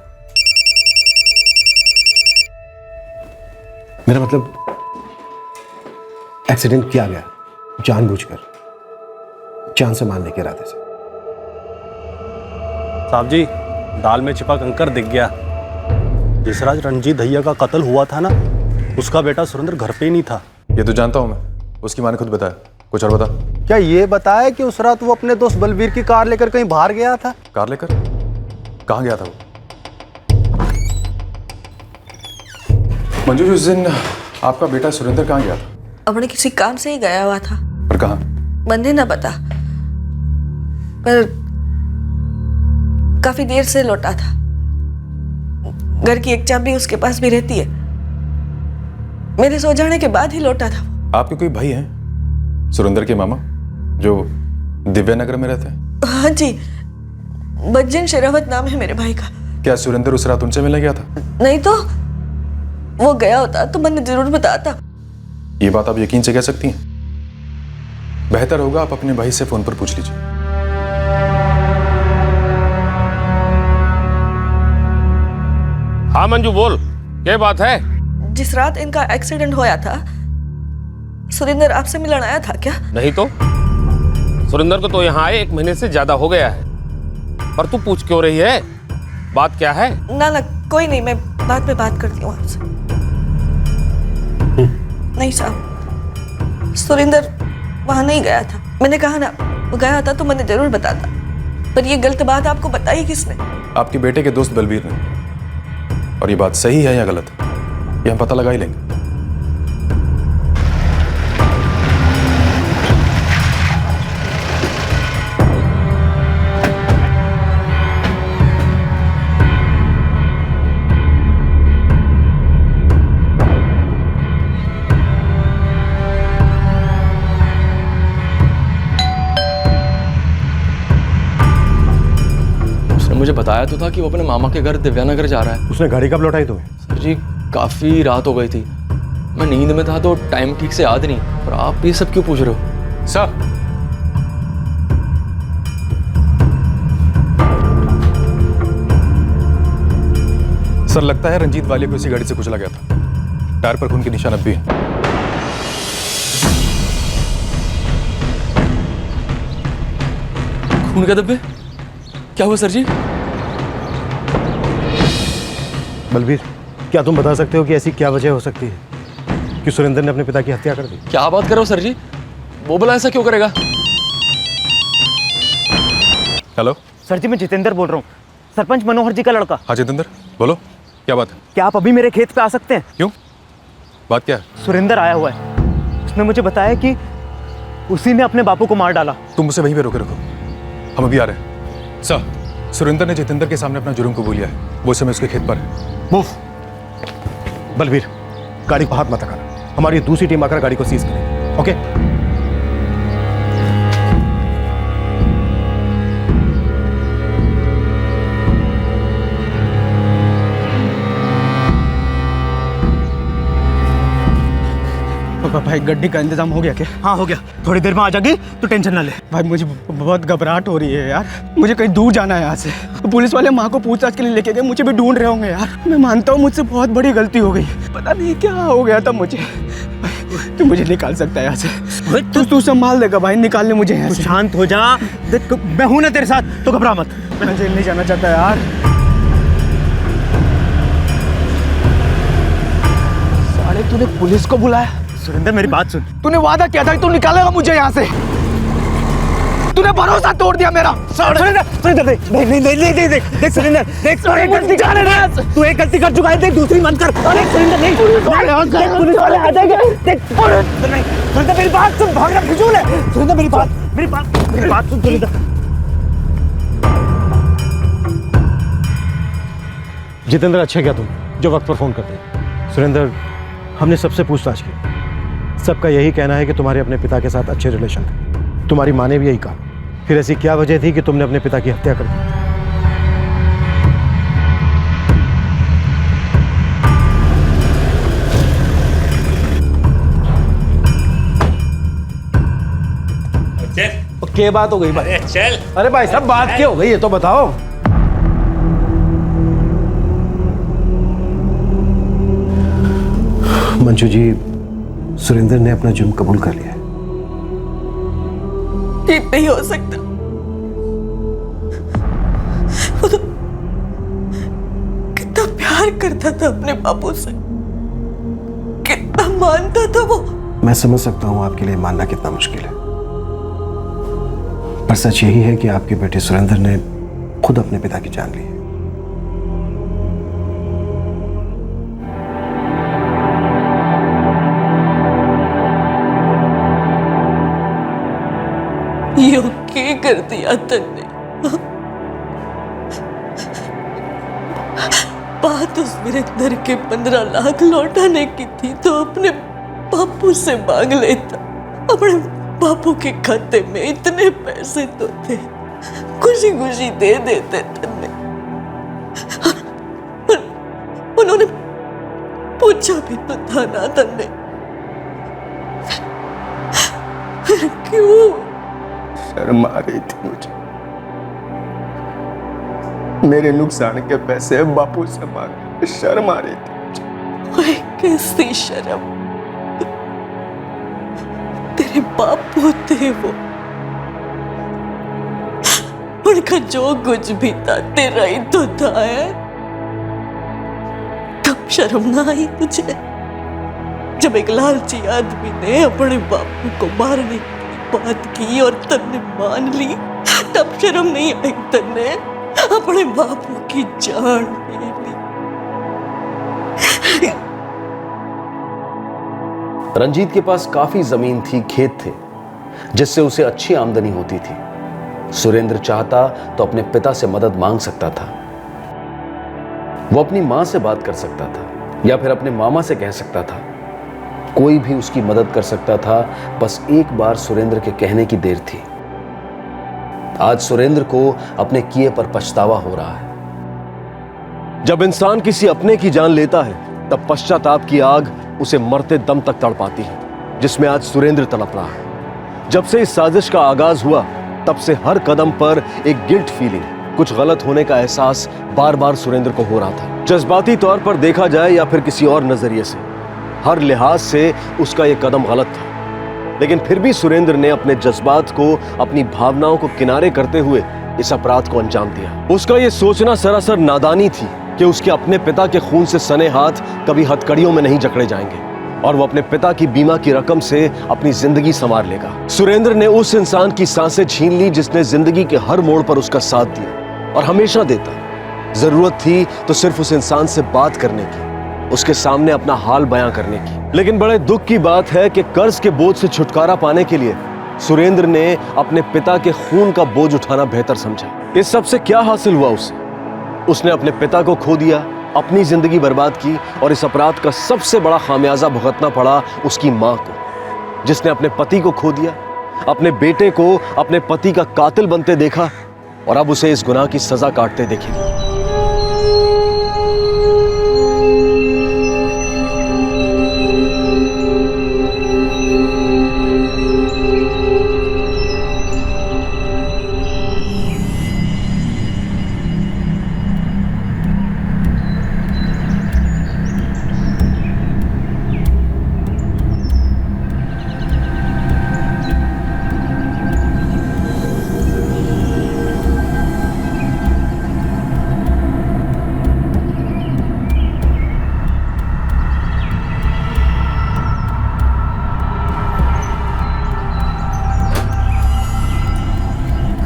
मेरा मतलब एक्सीडेंट किया गया जानबूझकर, जान से मारने के इरादे से। साहब जी, दाल में छिपा कंकर दिख गया। जिस रात रंजीत भैया का कत्ल हुआ था ना, उसका बेटा सुरेंद्र घर पे ही नहीं था। ये तो जानता हूँ मैं, उसकी माँ ने खुद बताया। कुछ और बता। क्या ये बताया कि उस रात वो अपने दोस्त बलबीर की कार लेकर कहीं बाहर गया था? कार लेकर? कहाँ गया था वो? मंजू जी, उस दिन आपका बेटा सुरेंद्र कहाँ गया था? अपने किसी काम से ही गया हुआ था। और कहाँ? बंदे ना पता, पर काफी देर से लौटा था। घर की एक चाबी उसके पास भी रहती है। मेरे सो जाने के बाद ही लौटा था। आपके कोई भाई हैं सुरेंद्र के मामा जो दिव्यानगर में रहते हैं? हाँ जी, बज्जन शेरावत नाम है मेरे भाई का। क्या सुरेंद्र उस रात उनसे मिलने गया था? नहीं तो वो गया होता तो मैंने जरूर बताता। ये बात आप यकीन से कह सकती हैं? बेहतर होगा आप अपने भाई से फोन पर पूछ लीजिए। हाँ मंजू बोल, क्या बात है? जिस रात इनका एक्सीडेंट होया था, सुरेंद्र आपसे मिलने आया था क्या? नहीं तो सुरेंद्र को तो यहाँ आए 1 महीने से ज्यादा हो गया है, पर तू पूछ क्यों रही है? बात क्या है? ना ना कोई नहीं, मैं बाद में बात करती हूँ आपसे। नहीं साहब, सुरेंद्र वहां नहीं गया था। मैंने कहा ना, वो गया था तो मैंने जरूर बताता। पर ये गलत बात आपको बताई किसने? आपके बेटे के दोस्त बलबीर ने। और ये बात सही है या गलत, ये हम पता लगा ही लेंगे। मुझे बताया तो था कि वो अपने मामा के घर दिव्यानगर जा रहा है। उसने गाड़ी कब लौटाई तुम्हें? सर जी, काफी रात हो गई थी, मैं नींद में था तो टाइम ठीक से याद नहीं। पर आप ये सब क्यों पूछ रहे हो? सर, सर लगता है रंजीत वाले को इसी गाड़ी से कुचला गया था। टायर पर खून के निशान अब भी हैं। खून के धब्बे? क्या हुआ सर जी? बलबीर, क्या तुम बता सकते हो कि ऐसी क्या वजह हो सकती है कि सुरेंद्र ने अपने पिता की हत्या कर दी? क्या बात कर रहे हो सर जी? वो भला ऐसा क्यों करेगा? हेलो सर जी, मैं जितेंद्र बोल रहा हूँ, सरपंच मनोहर जी का लड़का। हाँ जितेंद्र, बोलो क्या बात है? क्या आप अभी मेरे खेत पे आ सकते हैं? क्यों, बात क्या है? सुरेंद्र आया हुआ है, उसने मुझे बताया कि उसी ने अपने बापू को मार डाला। तुम उसे वहीं पे रोके रखो, हम अभी आ रहे हैं। सर, सुरेंद्र ने जितेंद्र के सामने अपना जुर्म कबूल लिया है। वो समय उसके खेत पर है। मूव। बलबीर, गाड़ी को हाथ मत लगाना, हमारी दूसरी टीम आकर गाड़ी को सीज करे। ओके? भाई गड्डी का इंतजाम हो गया क्या? हाँ हो गया, थोड़ी देर में आ जाएगी तो टेंशन ना ले। भाई मुझे बहुत घबराहट हो रही है यार, मुझे कहीं दूर जाना है यहाँ से। पुलिस वाले माँ को पूछताछ के लिए लेके गए, मुझे भी ढूंढ रहे होंगे यार। मैं मानता हूँ मुझसे बहुत बड़ी गलती हो गई, पता नहीं क्या हो गया था मुझे। तू मुझे निकाल सकता है यहाँ से? तू संभाल देगा भाई, निकाल ले मुझे यहाँ से। शांत हो जा, देख मैं हूं ना तेरे साथ, तो घबरा मत। मैं जेल नहीं जाना चाहता यार। साले तूने पुलिस को बुलाया? सुरेंद्र मेरी बात सुन, तूने वादा किया था कि तू निकालेगा मुझे यहाँ से, तूने भरोसा तोड़ दिया मेरा। सुरेंद्र देख देख सुरेंद्र, देख तू एक गलती कर चुका है, देख दूसरी मत कर। अरे सुरेंद्र नहीं, पुलिस वाले आ जाएंगे। देख सुरेंद्र मेरी बात सुन, भागना फिजूल है। सुरेंद्र मेरी बात सुन सुरेंद्र। जितेंद्र, अच्छा क्या तुम जो वक्त पर फोन करते? सुरेंद्र, हमने सबसे पूछताछ की, सबका यही कहना है कि तुम्हारे अपने पिता के साथ अच्छे रिलेशन थे। तुम्हारी माँ ने भी यही कहा। फिर ऐसी क्या वजह थी कि तुमने अपने पिता की हत्या कर दी? क्या बात हो गई भाई? चल। अरे भाई साहब, बात क्या हो गई ये तो बताओ। मंजू जी, सुरेंद्र ने अपना जुर्म कबूल कर लिया है। ये नहीं हो सकता, प्यार करता था अपने बापू से, कितना मानता था वो। मैं समझ सकता हूं आपके लिए मानना कितना मुश्किल है, पर सच यही है कि आपके बेटे सुरेंद्र ने खुद अपने पिता की जान ली है। यो क्या कर दिया तन्ने? बात उस वीरेंद्र के 15 लाख लौटाने की थी तो अपने बापू से मांग लेता। अपने बापू के खाते में इतने पैसे तो थे, खुशी खुशी दे देते तन्ने। उन्होंने पूछा भी तो था ना तन्ने, फिर क्यों? शर्म आ रही थी मुझे, मेरे नुकसान के पैसे बापू से मांगे, शर्म आ रही थी। ओए कैसी शर्म, तेरे बापू थे वो, उनका जो कुछ भी था तेरा ही तो था। है कब शर्म ना आई तुझे जब एक लालची आदमी ने अपने बापू को मारने की बात की और तन्ने मान ली? तब शर्म नहीं आई तन्ने अपने बापू की जान ले ली। रंजीत के पास काफी जमीन थी, खेत थे, जिससे उसे अच्छी आमदनी होती थी। सुरेंद्र चाहता तो अपने पिता से मदद मांग सकता था, वो अपनी मां से बात कर सकता था या फिर अपने मामा से कह सकता था। कोई भी उसकी मदद कर सकता था, बस एक बार सुरेंद्र के कहने की देर थी। आज सुरेंद्र को अपने किए पर पछतावा हो रहा है। जब इंसान किसी अपने की जान लेता है तब पश्चाताप की आग उसे मरते दम तक तड़पाती है, जिसमें आज सुरेंद्र तड़प रहा है। जब से इस साजिश का आगाज हुआ तब से हर कदम पर एक गिल्ट फीलिंग, कुछ गलत होने का एहसास बार बार सुरेंद्र को हो रहा था। जज्बाती तौर पर देखा जाए या फिर किसी और नजरिए से, हर लिहाज से उसका यह कदम गलत था, लेकिन फिर भी सुरेंद्र ने अपने जज्बात को, अपनी भावनाओं को किनारे करते हुए इस अपराध को अंजाम दिया। उसका यह सोचना सरासर नादानी थी कि उसके अपने पिता के खून से सने हाथ कभी हथकड़ियों में नहीं जकड़े जाएंगे और वो अपने पिता की बीमा की रकम से अपनी जिंदगी संवार लेगा। सुरेंद्र ने उस इंसान की सांसें छीन ली जिसने जिंदगी के हर मोड़ पर उसका साथ दिया और हमेशा देता। जरूरत थी तो सिर्फ उस इंसान से बात करने की, उसके सामने अपना हाल बयां करने की। लेकिन बड़े दुख की बात है कि कर्ज के बोझ से छुटकारा पाने के लिए सुरेंद्र ने अपने पिता के खून का बोझ उठाना बेहतर समझा। इस सब से क्या हासिल हुआ उसे? उसने अपने पिता को खो दिया, अपनी जिंदगी बर्बाद की और इस अपराध का सबसे बड़ा खामियाजा भुगतना पड़ा उसकी मां को, जिसने अपने पति को खो दिया, अपने बेटे को अपने पति का कातिल बनते देखा और अब उसे इस गुनाह की सजा काटते देखेगी।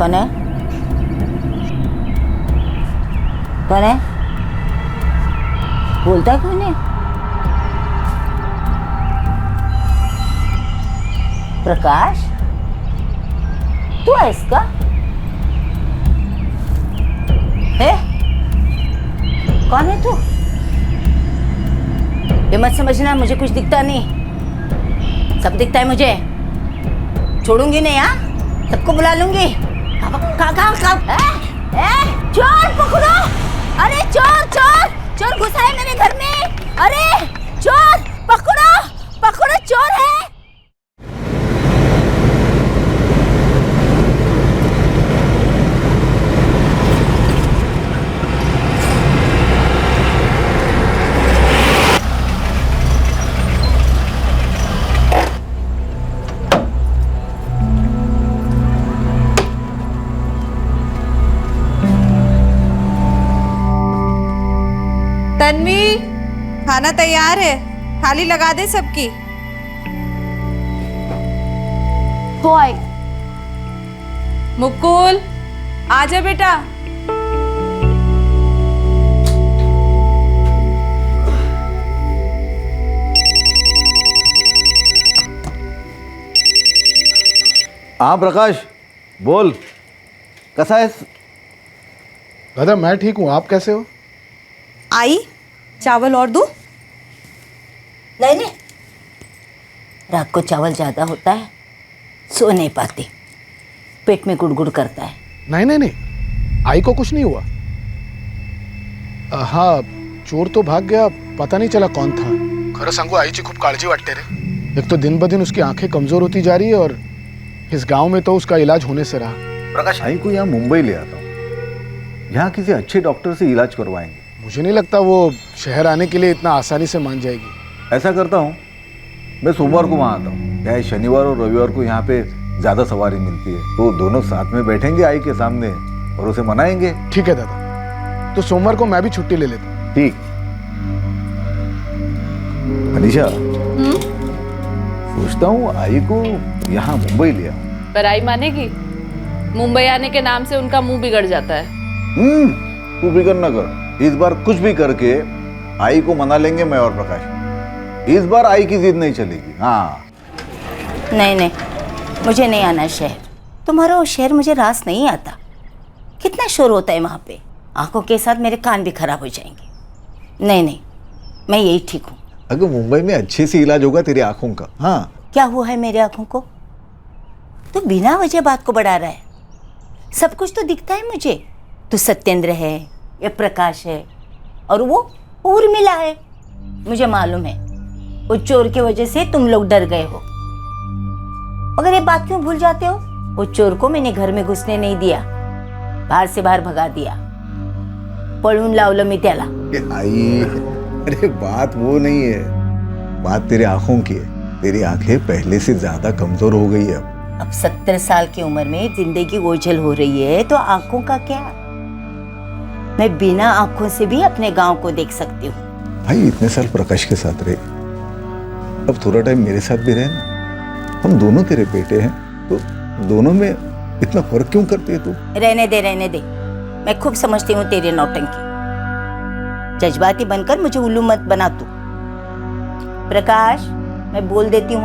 कौन है? कौन है? बोलता कौन है? प्रकाश, तू है इसका? है? कौन है तू? ये मत समझना मुझे कुछ दिखता नहीं, सब दिखता है मुझे। छोड़ूंगी नहीं, हाँ? सबको बुला लूंगी। चोर पकड़ो! अरे चोर चोर चोर घुसा है मेरे घर में! अरे चोर पकड़ो पकड़ो, चोर है! तन्वी, खाना तैयार है, थाली लगा दे सबकी। हो आई। मुकुल, आजा बेटा। हाँ प्रकाश, बोल, कैसा है? दादा मैं ठीक हूँ, आप कैसे हो? आई, चावल और दूं? नहीं नहीं, रात को चावल ज्यादा होता है, सो नहीं पाती, पेट में गुड़गुड़ करता है। नहीं नहीं नहीं, आई को कुछ नहीं हुआ। हाँ, चोर तो भाग गया, पता नहीं चला कौन था। खरं सांगू आईची खूप काळजी वाटते रे। एक तो दिन ब दिन उसकी आंखें कमजोर होती जा रही है और इस गांव में तो उसका इलाज होने से रहा। प्रकाश, आई को यहाँ मुंबई ले आता हूँ, यहाँ किसी अच्छे डॉक्टर से इलाज करवाएंगे। मुझे नहीं लगता वो शहर आने के लिए इतना आसानी से मान जाएगी। ऐसा करता हूँ, मैं सोमवार को वहाँ आता हूँ। क्या है, शनिवार और रविवार को यहाँ पे ज्यादा सवारी मिलती है, तो दोनों साथ में बैठेंगे आई के सामने और उसे मनाएंगे। ठीक है दादा, तो सोमवार को मैं भी छुट्टी ले लेता हूँ। ठीक। अनीशा, सोचता हूँ आई को यहाँ मुंबई लिया। पर आई मानेगी? मुंबई आने के नाम से उनका मुंह बिगड़ जाता है। तू फिक्र न कर, इस बार कुछ भी करके आई को मना लेंगे मैं और प्रकाश। इस बार आई की जिद नहीं चलेगी। हाँ नहीं नहीं, मुझे नहीं आना शहर। तुम्हारा वो शहर मुझे रास नहीं आता। कितना शोर होता है वहाँ पे, आंखों के साथ मेरे कान भी खराब हो जाएंगे। नहीं नहीं, मैं यही ठीक हूँ। अगर मुंबई में अच्छे से इलाज होगा तेरी आंखों का। हाँ, क्या हुआ है मेरी आंखों को? तो बिना वजह बात को बढ़ा रहा है। सब कुछ तो दिखता है मुझे। तो सत्येंद्र है, ये प्रकाश है, और वो उर्मिला है। मुझे मालूम है वो चोर की वजह से तुम लोग डर गए हो। मगर ये बात क्यों भूल जाते हो? वो चोर को मैंने घर में घुसने नहीं दिया, बाहर से बाहर भगा दिया। पळून लावलं मी त्याला। आई, अरे बात वो नहीं है, बात तेरे आंखों की है। तेरी आंखें पहले से ज्यादा कमजोर हो गई है अब 70 साल की उम्र में जिंदगी ओझल हो रही है, तो आंखों का क्या? मैं बिना आंखों से भी अपने गांव को देख सकती हूँ। भाई इतने साल प्रकाश के साथ रहे, अब थोड़ा टाइम मेरे साथ भी रहे ना। हम दोनों तेरे बेटे हैं, तो दोनों में इतना फर्क क्यों करती है तू? रहने दे। मैं खूब समझती हूँ तेरी नौटंकी। जज्बाती बनकर मुझे उल्लू मत बना तू। प्रकाश, मैं बोल देती हूँ,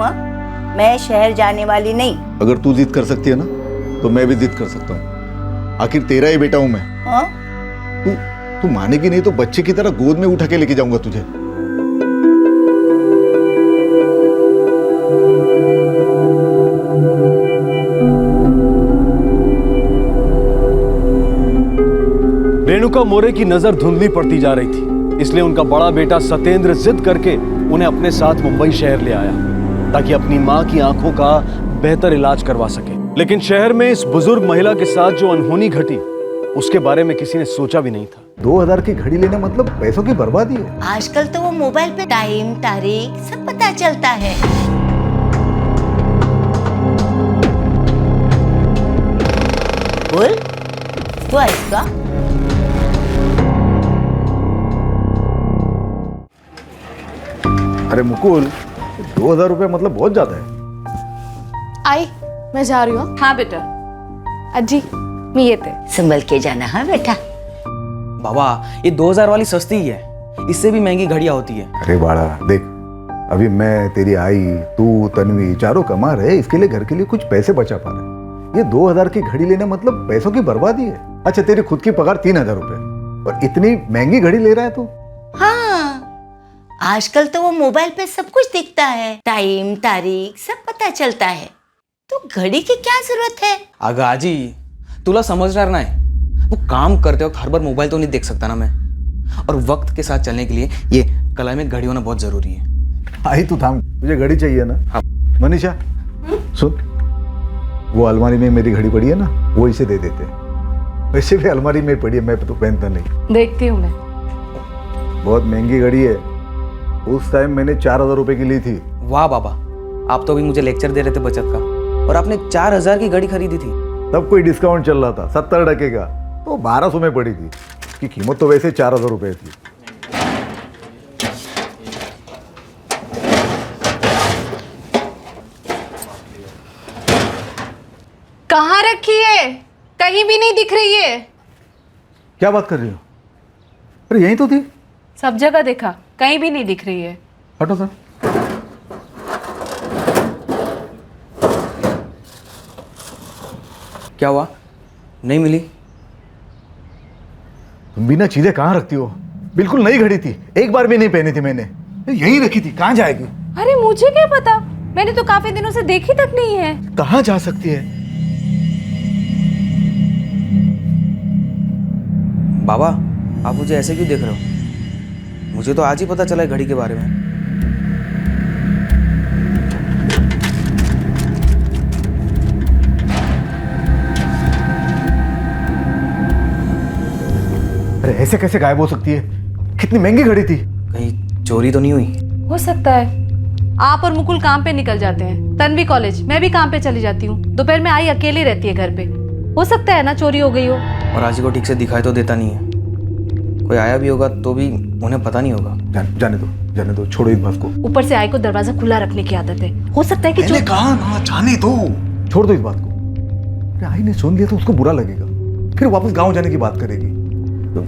मैं शहर जाने वाली नहीं। अगर तू जिद कर सकती है ना, तो मैं भी जिद कर सकता हूँ। आखिर तेरा ही बेटा हूं मैं। हाँ? तू मानेगी नहीं तो बच्चे की तरह गोद में उठा के लेके जाऊंगा तुझे। रेणुका मोरे की नजर धुंधली पड़ती जा रही थी, इसलिए उनका बड़ा बेटा सत्येंद्र जिद करके उन्हें अपने साथ मुंबई शहर ले आया ताकि अपनी मां की आंखों का बेहतर इलाज करवा सके। लेकिन शहर में इस बुजुर्ग महिला के साथ जो अनहोनी घटी, उसके बारे में किसी ने सोचा भी नहीं था। 2000 की घड़ी लेना मतलब पैसों की बर्बादी है। आजकल तो वो मोबाइल पे टाइम तारीख सब पता चलता है। बोल, तू आइस का? अरे मुकुल, 2000 रुपए मतलब बहुत ज्यादा है। आई, मैं जा रही हूँ। हाँ बेटा। अजी, मैं ये थे। संभल के जाना। हाँ बेटा। बाबा, ये 2000 वाली सस्ती ही है, इससे भी महंगी घड़ियां होती है। अरे बाड़ा देख, अभी मैं, तेरी आई, तू, तन्वी चारों कमा रहे, इसके लिए घर के लिए कुछ पैसे बचा पा रहे। ये 2000 की घड़ी लेना मतलब पैसों की बर्बादी है। अच्छा, तेरी खुद की पगार 3000 रुपए और इतनी महंगी घड़ी ले रहा है तू? हाँ, आजकल तो वो मोबाइल पे सब कुछ दिखता है, टाइम तारीख सब पता चलता है, तो घड़ी की क्या जरूरत है? अगं आजी, तुला समजणार नाही, वो काम करते वक्त हर बार मोबाइल तो नहीं देख सकता ना मैं, और वक्त के साथ चलने के लिए ये क्लाइमेट घड़ी होना बहुत जरूरी है। आई तू थाम, तुझे घड़ी चाहिए ना? हाँ। मनीषा सुन, वो अलमारी में मेरी घड़ी पड़ी है ना, वो इसे दे देते। वैसे भी अलमारी में पड़ी है, मैं तो पहनता नहीं। देखती हूँ मैं। बहुत महंगी घड़ी है, उस टाइम मैंने 4000 रुपए की ली थी। वाह बाबा, आप तो अभी मुझे लेक्चर दे रहे थे बचत का, और आपने 4000 की घड़ी खरीदी थी। तब कोई डिस्काउंट चल रहा था 70% का, तो 1200 में पड़ी थी। की कीमत तो वैसे 4000 रुपए थी। कहीं भी नहीं दिख रही है। क्या बात कर रही हो? अरे यहीं तो थी। सब जगह देखा, कहीं भी नहीं दिख रही है। हटो सर। क्या हुआ? नहीं मिली? तुम बिना चीजें कहाँ रखती हो? बिल्कुल नई घड़ी थी, एक बार भी नहीं पहनी थी मैंने, यहीं रखी थी। कहाँ जाएगी? अरे मुझे क्या पता, मैंने तो काफी दिनों से देखी तक नहीं है। कहाँ जा सकती है? बाबा, आप मुझे ऐसे क्यों देख रहे हो? मुझे तो आज ही पता चला है घड़ी के बारे में। अरे ऐसे कैसे गायब हो सकती है? कितनी महंगी घड़ी थी। कहीं चोरी तो नहीं हुई? हो सकता है। आप और मुकुल काम पे निकल जाते हैं, तन्वी कॉलेज, मैं भी काम पे चली जाती हूँ। दोपहर में आई अकेली रहती है घर पे। हो सकता है ना चोरी हो गई हो। और आज को ठीक से दिखाई तो देता नहीं है। कोई आया भी होगा तो भी उन्हें पता नहीं होगा। जाने दो, छोड़ो इस बात को। ऊपर से आई को दरवाजा खुला रखने की आदत है। हो सकता है कि मैंने कहा ना, जाने दो, छोड़ दो इस बात को। अरे आई ने सुन लिया तो उसको बुरा लगेगा, फिर वापस गांव जाने की बात करेगी। तो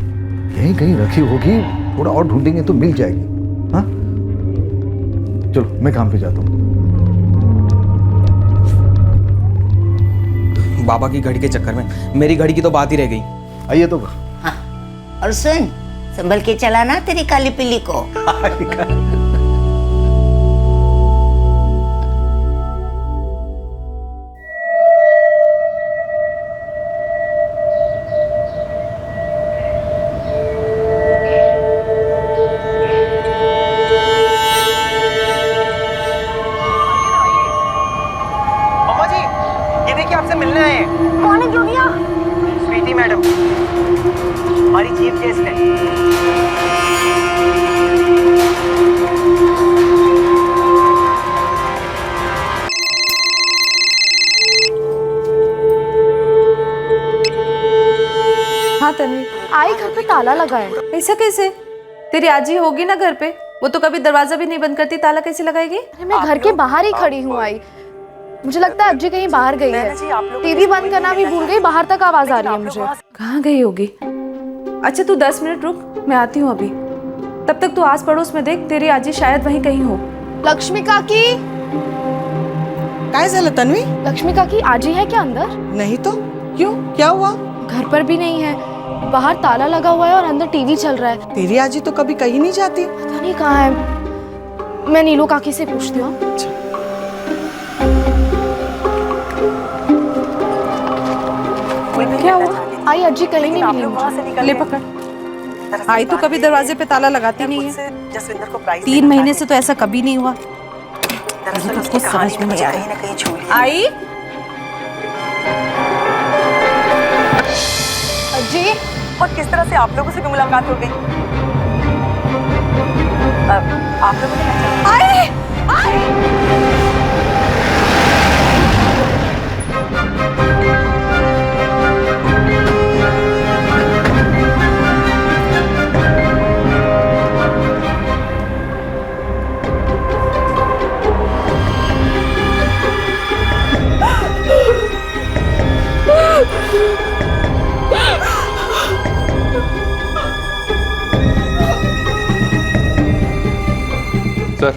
यहीं कहीं रखी होगी, थोड़ा और ढूंढेंगे तो मिल जाएगी। हाँ चलो मैं काम पे जाता हूँ। बाबा की घड़ी के चक्कर में मेरी घड़ी की तो बात ही रह गई। आइए तो। हाँ, और सुन, संभल के चलाना तेरी काली पिल्ली को। हमारी चीफ गेस्ट है। हाँ तन्वी, आई घर पे ताला लगा है। ऐसा कैसे? तेरी आजी होगी ना घर पे, वो तो कभी दरवाजा भी नहीं बंद करती, ताला कैसे लगाएगी? अरे मैं घर के बाहर ही खड़ी हूँ आई। मुझे लगता है अज्जी कहीं बाहर गई है। टीवी बंद करना भी भूल गई, बाहर तक आवाज आ रही है मुझे। कहाँ गई होगी? अच्छा तू 10 मिनट रुक, मैं आती हूँ अभी। तब तक तू आस पड़ोस में देख, तेरी आजी शायद वहीं कहीं हो। लक्ष्मी काकी, काय झालं तन्वी? लक्ष्मी काकी आजी है क्या अंदर? नहीं तो क्यों, क्या हुआ? घर पर भी नहीं है, बाहर ताला लगा हुआ है और अंदर टीवी चल रहा है। तेरी आजी तो कभी कहीं नहीं जाती। पता नहीं कहाँ है, मैं नीलू काकी से पूछती हूँ। क्या हुआ? आई अज्जी कहीं नहीं मिली मुझे। ले पकड़। आई तो कभी दरवाजे पे ताला लगाती नहीं है। 3 महीने से तो ऐसा कभी नहीं हुआ। तो कुछ समझ में नहीं आया। आई अज्जी, और किस तरह से आप लोगों से भी मुलाकात हो गई? आप लोगों ने आई आई सर,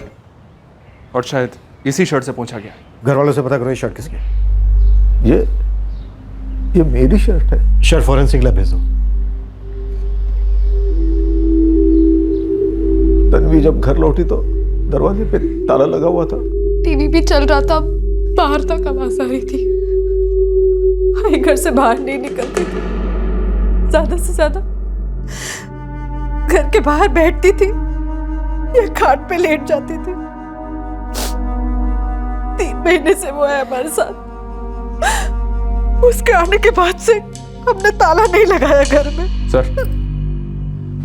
और शायद इसी शर्ट से पूछा गया। घर वालों से पता करो ये शर्ट किसकी? ये मेरी शर्ट है। शर्ट फॉरेंसिक लैब भेजो। तन्वी जब घर लौटी तो दरवाजे पे ताला लगा हुआ था। टीवी भी चल रहा था, बाहर तक आवाज आ रही थी। आई घर से बाहर नहीं निकलती थी, ज्यादा से ज्यादा घर के बाहर बैठती थी या खाट पे लेट जाती थी। 3 महीने से वो है हमारे साथ। उसके आने के बाद से हमने ताला नहीं लगाया घर में। सर,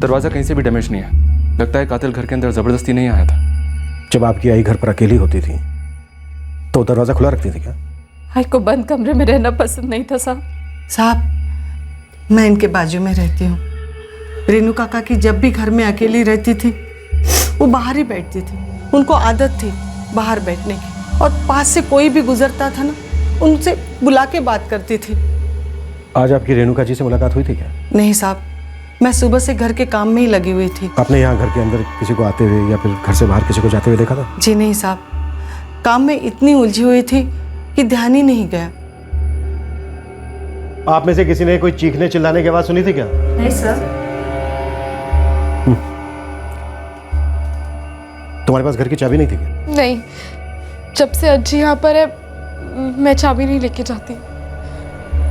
दरवाजा कहीं से भी डैमेज नहीं है। लगता है कातिल घर के अंदर जबरदस्ती नहीं आया था। जब आपकी आई घर पर अकेली होती थी तो दरवाजा खुला रखती थी क्या? आई को बंद कमरे में रहना पसंद नहीं था साहब। साहब, मैं इनके बाजू में रहती हूँ। रेनू काका की जब भी घर में अकेली रहती थी वो बाहर ही बैठती थी। उनको आदत थी बाहर बैठने की, और पास से कोई भी गुजरता था ना, उनसे बुला के बात करती थी। आज आपकी रेणुका जी से मुलाकात हुई थी क्या? नहीं साहब, मैं सुबह से घर के काम में ही लगी हुई थी। आपने यहाँ घर के अंदर किसी को आते हुए या फिर घर से बाहर किसी को जाते हुए देखा था? जी नहीं साहब, काम में इतनी उलझी हुई थी कि ध्यान ही नहीं गया। आप में से किसी ने कोई चीखने चिल्लाने की आवाज सुनी थी क्या? नहीं सर। तुम्हारे पास घर की चाबी नहीं थी क्या? नहीं, जब से अज्जी यहाँ पर है मैं चाबी नहीं लेके जाती।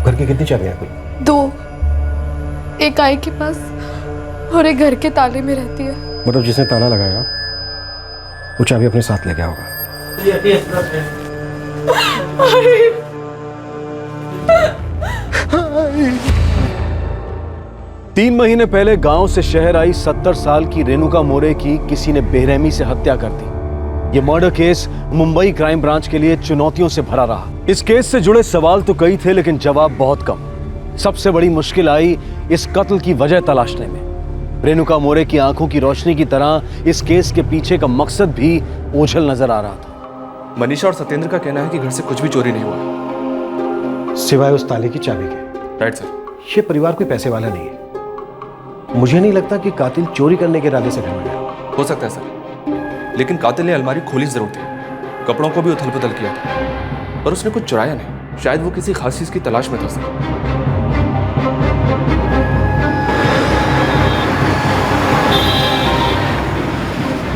घर की कितनी चाबियां हैं? 2, एक आई के पास और एक घर के ताले में रहती है। मतलब जिसने ताला लगाया वो चाबी अपने साथ ले गया होगा। 3 महीने पहले गांव से शहर आई 70 साल की रेणुका मोरे की किसी ने बेरहमी से हत्या कर दी। ये murder case Mumbai crime branch के लिए चुनौतियों से भरा रहा। इस केस से जुड़े सवाल तो कई थे लेकिन जवाब बहुत कम। सबसे बड़ी मुश्किल आई इस कत्ल की वजह तलाशने में। रेणुका मोरे की आंखों की रोशनी की तरह इस केस के पीछे का मकसद भी ओझल नजर आ रहा था। मनीषा और सत्येंद्र का कहना है कि घर से कुछ भी चोरी नहीं हुआ, सिवाय उस ताले की चाबी के। Right sir. ये परिवार कोई पैसे वाला नहीं है। मुझे नहीं लगता कि कातिल चोरी करने के इरादे से घर में गया। हो सकता है सर, लेकिन कातिल ने अलमारी खोली जरूर थी, कपड़ों को भी उथल पुथल किया था, पर उसने कुछ चुराया नहीं। शायद वो किसी खास चीज की तलाश में था सर।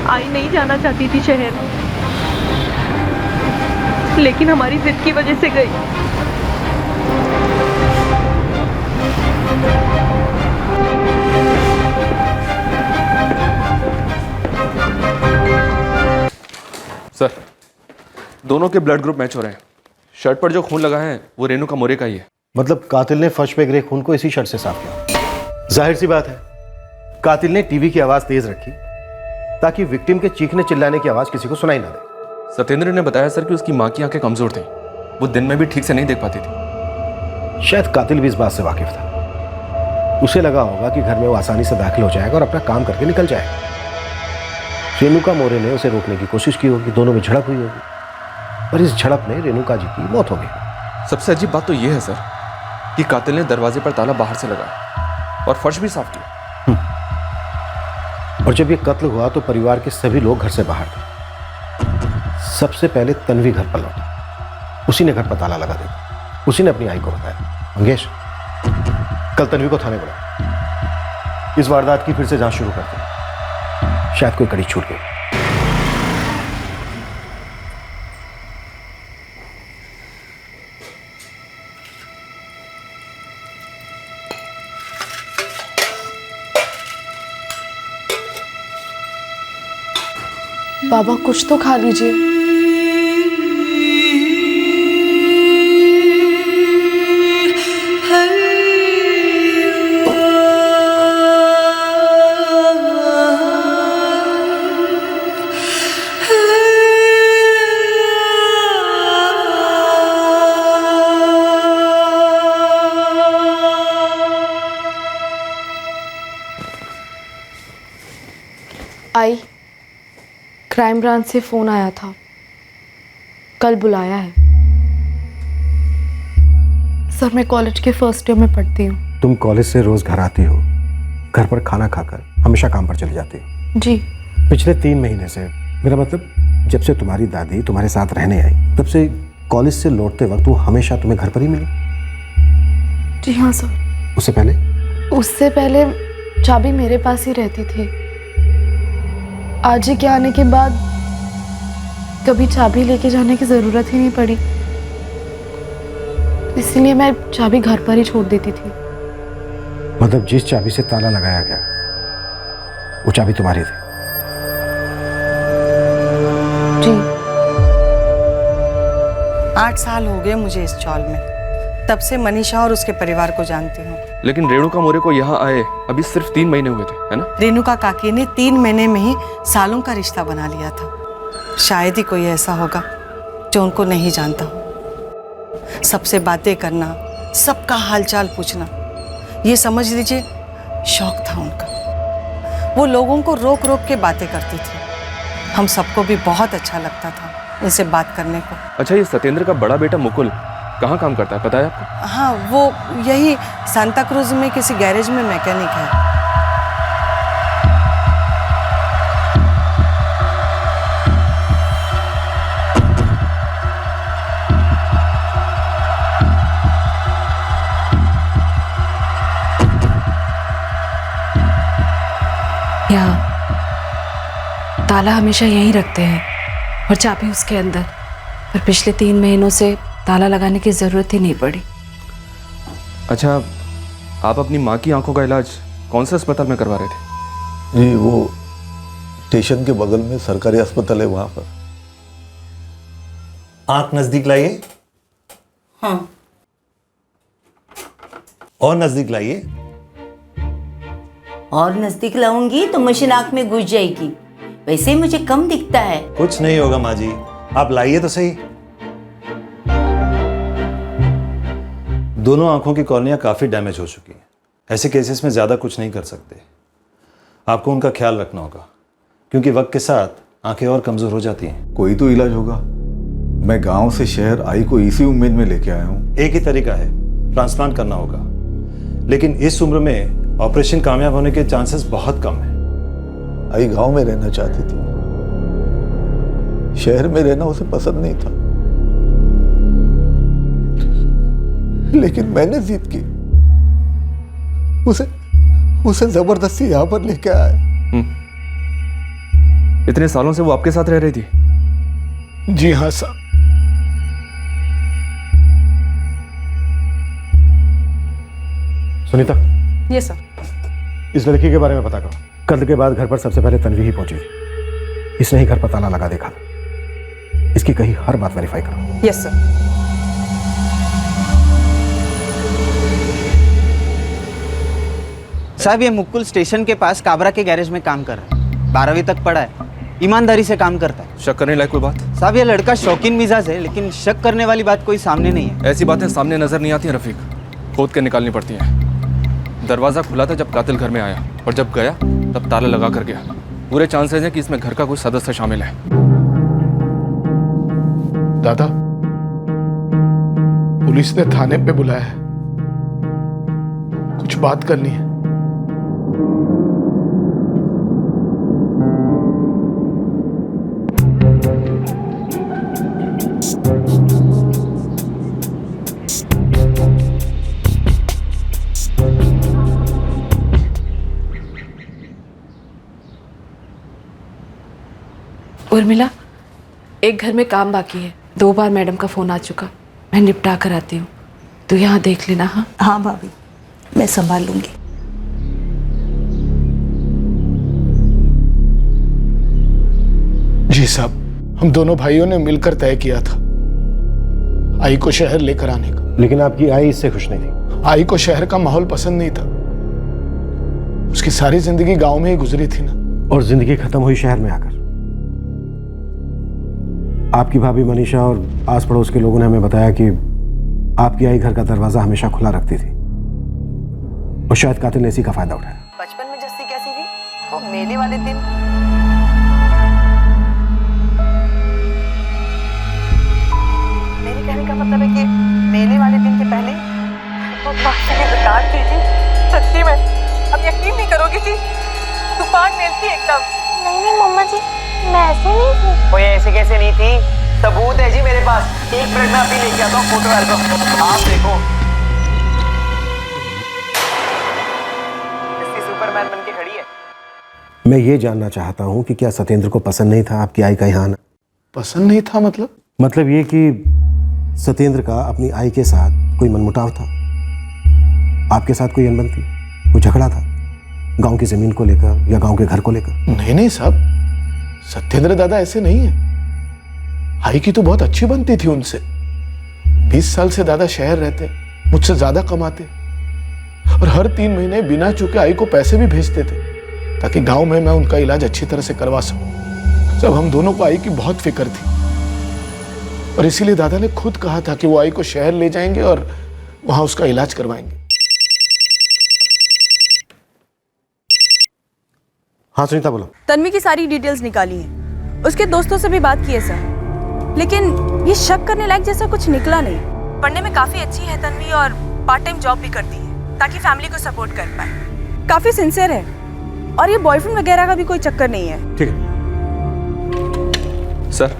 आई नहीं जाना चाहती थी शहर, लेकिन हमारी जिद की वजह से गई। सर, दोनों के ब्लड ग्रुप मैच हो रहे हैं। शर्ट पर जो खून लगा है वो रेणुका मोरे का ही है। मतलब कातिल ने फर्श पे गिरे खून को इसी शर्ट से साफ किया। जाहिर सी बात है, कातिल ने टीवी की आवाज तेज रखी ताकि विक्टिम के चीखने चिल्लाने की आवाज किसी को सुनाई ना दे। सत्येंद्र ने बताया सर कि उसकी माँ की आंखें कमजोर थी, वो दिन में भी ठीक से नहीं देख पाती थी। शायद कातिल भी इस बात से वाकिफ था। उसे लगा होगा कि घर में वो आसानी से दाखिल हो जाएगा और अपना काम करके निकल जाएगा। रेणुका मोरे ने उसे रोकने की कोशिश की होगी, दोनों में झड़प हुई होगी, पर इस झड़प में रेणुका जी की मौत हो गई। सबसे अजीब बात तो यह है सर कि कातिल ने दरवाजे पर ताला बाहर से लगाया और फर्श भी साफ किया। और जब ये कत्ल हुआ तो परिवार के सभी लोग घर से बाहर थे। सबसे पहले तन्वी घर पर लौटा, उसी ने घर पर ताला लगा दिया। उसी ने अपनी आई को बताया। मंगेश, कल तन्वी को थाने बुलाओ। इस वारदात की फिर से जांच शुरू करते हैं, शायद कोई कड़ी छूट गई। बाबा कुछ तो खा लीजिए। आई क्राइम ब्रांच से फोन आया था, कल बुलाया है। सर मैं कॉलेज के फर्स्ट ईयर में पढ़ती हूँ। तुम कॉलेज से रोज घर आती हो, घर पर खाना खाकर हमेशा काम पर चली जाती हो। जी। पिछले 3 महीने से, मेरा मतलब जब से तुम्हारी दादी तुम्हारे साथ रहने आई तब से कॉलेज से लौटते वक्त वो हमेशा तुम्हें घर पर ही मिली? जी हाँ सर। उससे पहले? उससे पहले चाबी मेरे पास ही रहती थी। आज ही के आने के बाद कभी चाबी लेके जाने की जरूरत ही नहीं पड़ी, इसलिए मैं चाबी घर पर ही छोड़ देती थी। मतलब जिस चाबी से ताला लगाया गया वो चाबी तुम्हारी थी? जी। 8 साल हो गए मुझे इस चौल में, तब से मनीषा और उसके परिवार को जानती हूँ। लेकिन रेणुका मोरे को यहाँ आए अभी सिर्फ 3 महीने हुए थे, है ना? रेणुका काकी ने 3 महीने में ही सालों का रिश्ता बना लिया था। शायद ही कोई ऐसा होगा जो उनको नहीं जानता हो। सबसे बातें करना, सबका हालचाल पूछना, ये समझ लीजिए शौक था उनका। वो लोगों को रोक रोक के बातें करती थी। हम सबको भी बहुत अच्छा लगता था इनसे बात करने को। अच्छा, ये सत्येंद्र का बड़ा बेटा मुकुल कहाँ काम करता है, पता है आपको? हाँ, वो यही सांता क्रूज में किसी गैरेज में मैकेनिक है। यहाँ ताला हमेशा यहीं रखते हैं और चाबी उसके अंदर, पर पिछले 3 महीनों से ताला लगाने की जरूरत ही नहीं पड़ी। अच्छा, आप अपनी माँ की आंखों का इलाज कौन से अस्पताल में करवा रहे थे? जी वो स्टेशन के बगल में सरकारी अस्पताल है, वहां पर। आंख नजदीक लाइए। हाँ। और नजदीक लाइए। और नजदीक लाऊंगी तो मशीन आंख में घुस जाएगी, वैसे ही मुझे कम दिखता है। कुछ नहीं होगा माँ जी, आप लाइए तो सही। दोनों आंखों की कॉर्निया काफी डैमेज हो चुकी है। ऐसे केसेस में ज्यादा कुछ नहीं कर सकते, आपको उनका ख्याल रखना होगा, क्योंकि वक्त के साथ आंखें और कमजोर हो जाती हैं। कोई तो इलाज होगा। मैं गांव से शहर आई को इसी उम्मीद में लेके आया हूँ। एक ही तरीका है, ट्रांसप्लांट करना होगा, लेकिन इस उम्र में ऑपरेशन कामयाब होने के चांसेस बहुत कम है। आई गांव में रहना चाहती थी, शहर में रहना उसे पसंद नहीं था, लेकिन मैंने जिद की, उसे जबरदस्ती यहां पर लेके आया। इतने सालों से वो आपके साथ रह रही थी? जी हाँ साहब। सुनीता। ये सर। इस लड़की के बारे में पता करो। कल के बाद घर पर सबसे पहले तन्वी ही पहुंची थी। इसने ही घर पर ताला लगा देखा था। इसकी कही हर बात वेरीफाई करो। Yes sir. साहब ये मुक्कुल स्टेशन के पास काबरा के गैरेज में काम कर रहा है, 12वीं तक पढ़ा है, ईमानदारी से काम करता है। शक करने लायक कोई बात? साहब ये लड़का शौकीन मिजाज है, लेकिन शक करने वाली बात कोई सामने नहीं है। ऐसी बातें सामने नजर नहीं आती हैं रफीक, खोद के निकालनी पड़ती हैं। दरवाजा खुला था जब कातिल घर में आया, और जब गया तब ताला लगा कर गया। पूरे चांसेस हैं कि इसमें घर का कोई सदस्य शामिल है। दादा, पुलिस ने थाने पे बुलाया है, कुछ बात करनी है। उर्मिला, एक घर में काम बाकी है, 2 बार मैडम का फोन आ चुका, मैं निपटा कर आती हूँ, तू यहाँ देख लेना। हाँ हाँ भाभी, मैं संभाल लूंगी। जी साहब, हम दोनों भाइयों ने मिलकर तय किया था आई को शहर लेकर आने का। लेकिन आपकी आई इससे खुश नहीं थी। आई को शहर का माहौल पसंद नहीं था, उसकी सारी जिंदगी गांव में ही गुजरी थी ना। और जिंदगी खत्म हुई शहर में आकर। आपकी भाभी मनीषा और आस पड़ोस के लोगों ने हमें बताया कि आपकी आई घर का दरवाजा हमेशा खुला रखती थी, और शायद कातिल ने इसी का फायदा उठाया। बचपन में जस्ती कैसी थी? वो मेले वाले दिन मेरे कहने का मतलब है कि मेले वाले दिन के पहले वो मासी की दुकान थी जी। सच्ची में अब यकीन नहीं करोगी जी, तूफान मेल थी एकदम। नहीं मम्मा जी, मैं ऐसे नहीं थी। कोई ऐसे कैसे नहीं थी? सबूत है जी मेरे पास, 1 मिनट में अभी लेके आता हूँ फोटो एल्बम, आप देखो। इसकी सुपरमैन बन के खड़ी है। मैं ये जानना चाहता हूँ कि क्या सत्येंद्र को पसंद नहीं था आपकी आई का यहाँ आना? पसंद नहीं था मतलब? मतलब ये कि सत्येंद्र का अपनी आई के साथ कोई मनमुटाव था, आपके साथ कोई अनबन थी, कोई झगड़ा था गांव की जमीन को लेकर या गांव के घर को लेकर? नहीं साहब, सत्येंद्र दादा ऐसे नहीं है। आई की तो बहुत अच्छी बनती थी उनसे। 20 साल से दादा शहर रहते, मुझसे ज्यादा कमाते, और हर 3 महीने बिना चुके आई को पैसे भी भेजते थे, ताकि गांव में मैं उनका इलाज अच्छी तरह से करवा सकूं। जब हम दोनों को आई की बहुत फिक्र थी, और इसीलिए दादा ने खुद कहा था कि वो आई को शहर ले जाएंगे और वहां उसका इलाज करवाएंगे। हाँ सुनीता बोलो। तन्वी की सारी डिटेल्स निकाली हैं, उसके दोस्तों से भी बात की है सर, लेकिन ये शक करने लायक जैसा कुछ निकला नहीं। पढ़ने में काफी अच्छी है तन्वी और पार्ट टाइम जॉब भी करती है ताकि फैमिली को सपोर्ट कर पाए। काफी सिंसियर है और ये बॉयफ्रेंड वगैरह का भी कोई चक्कर नहीं है। ठीक है सर,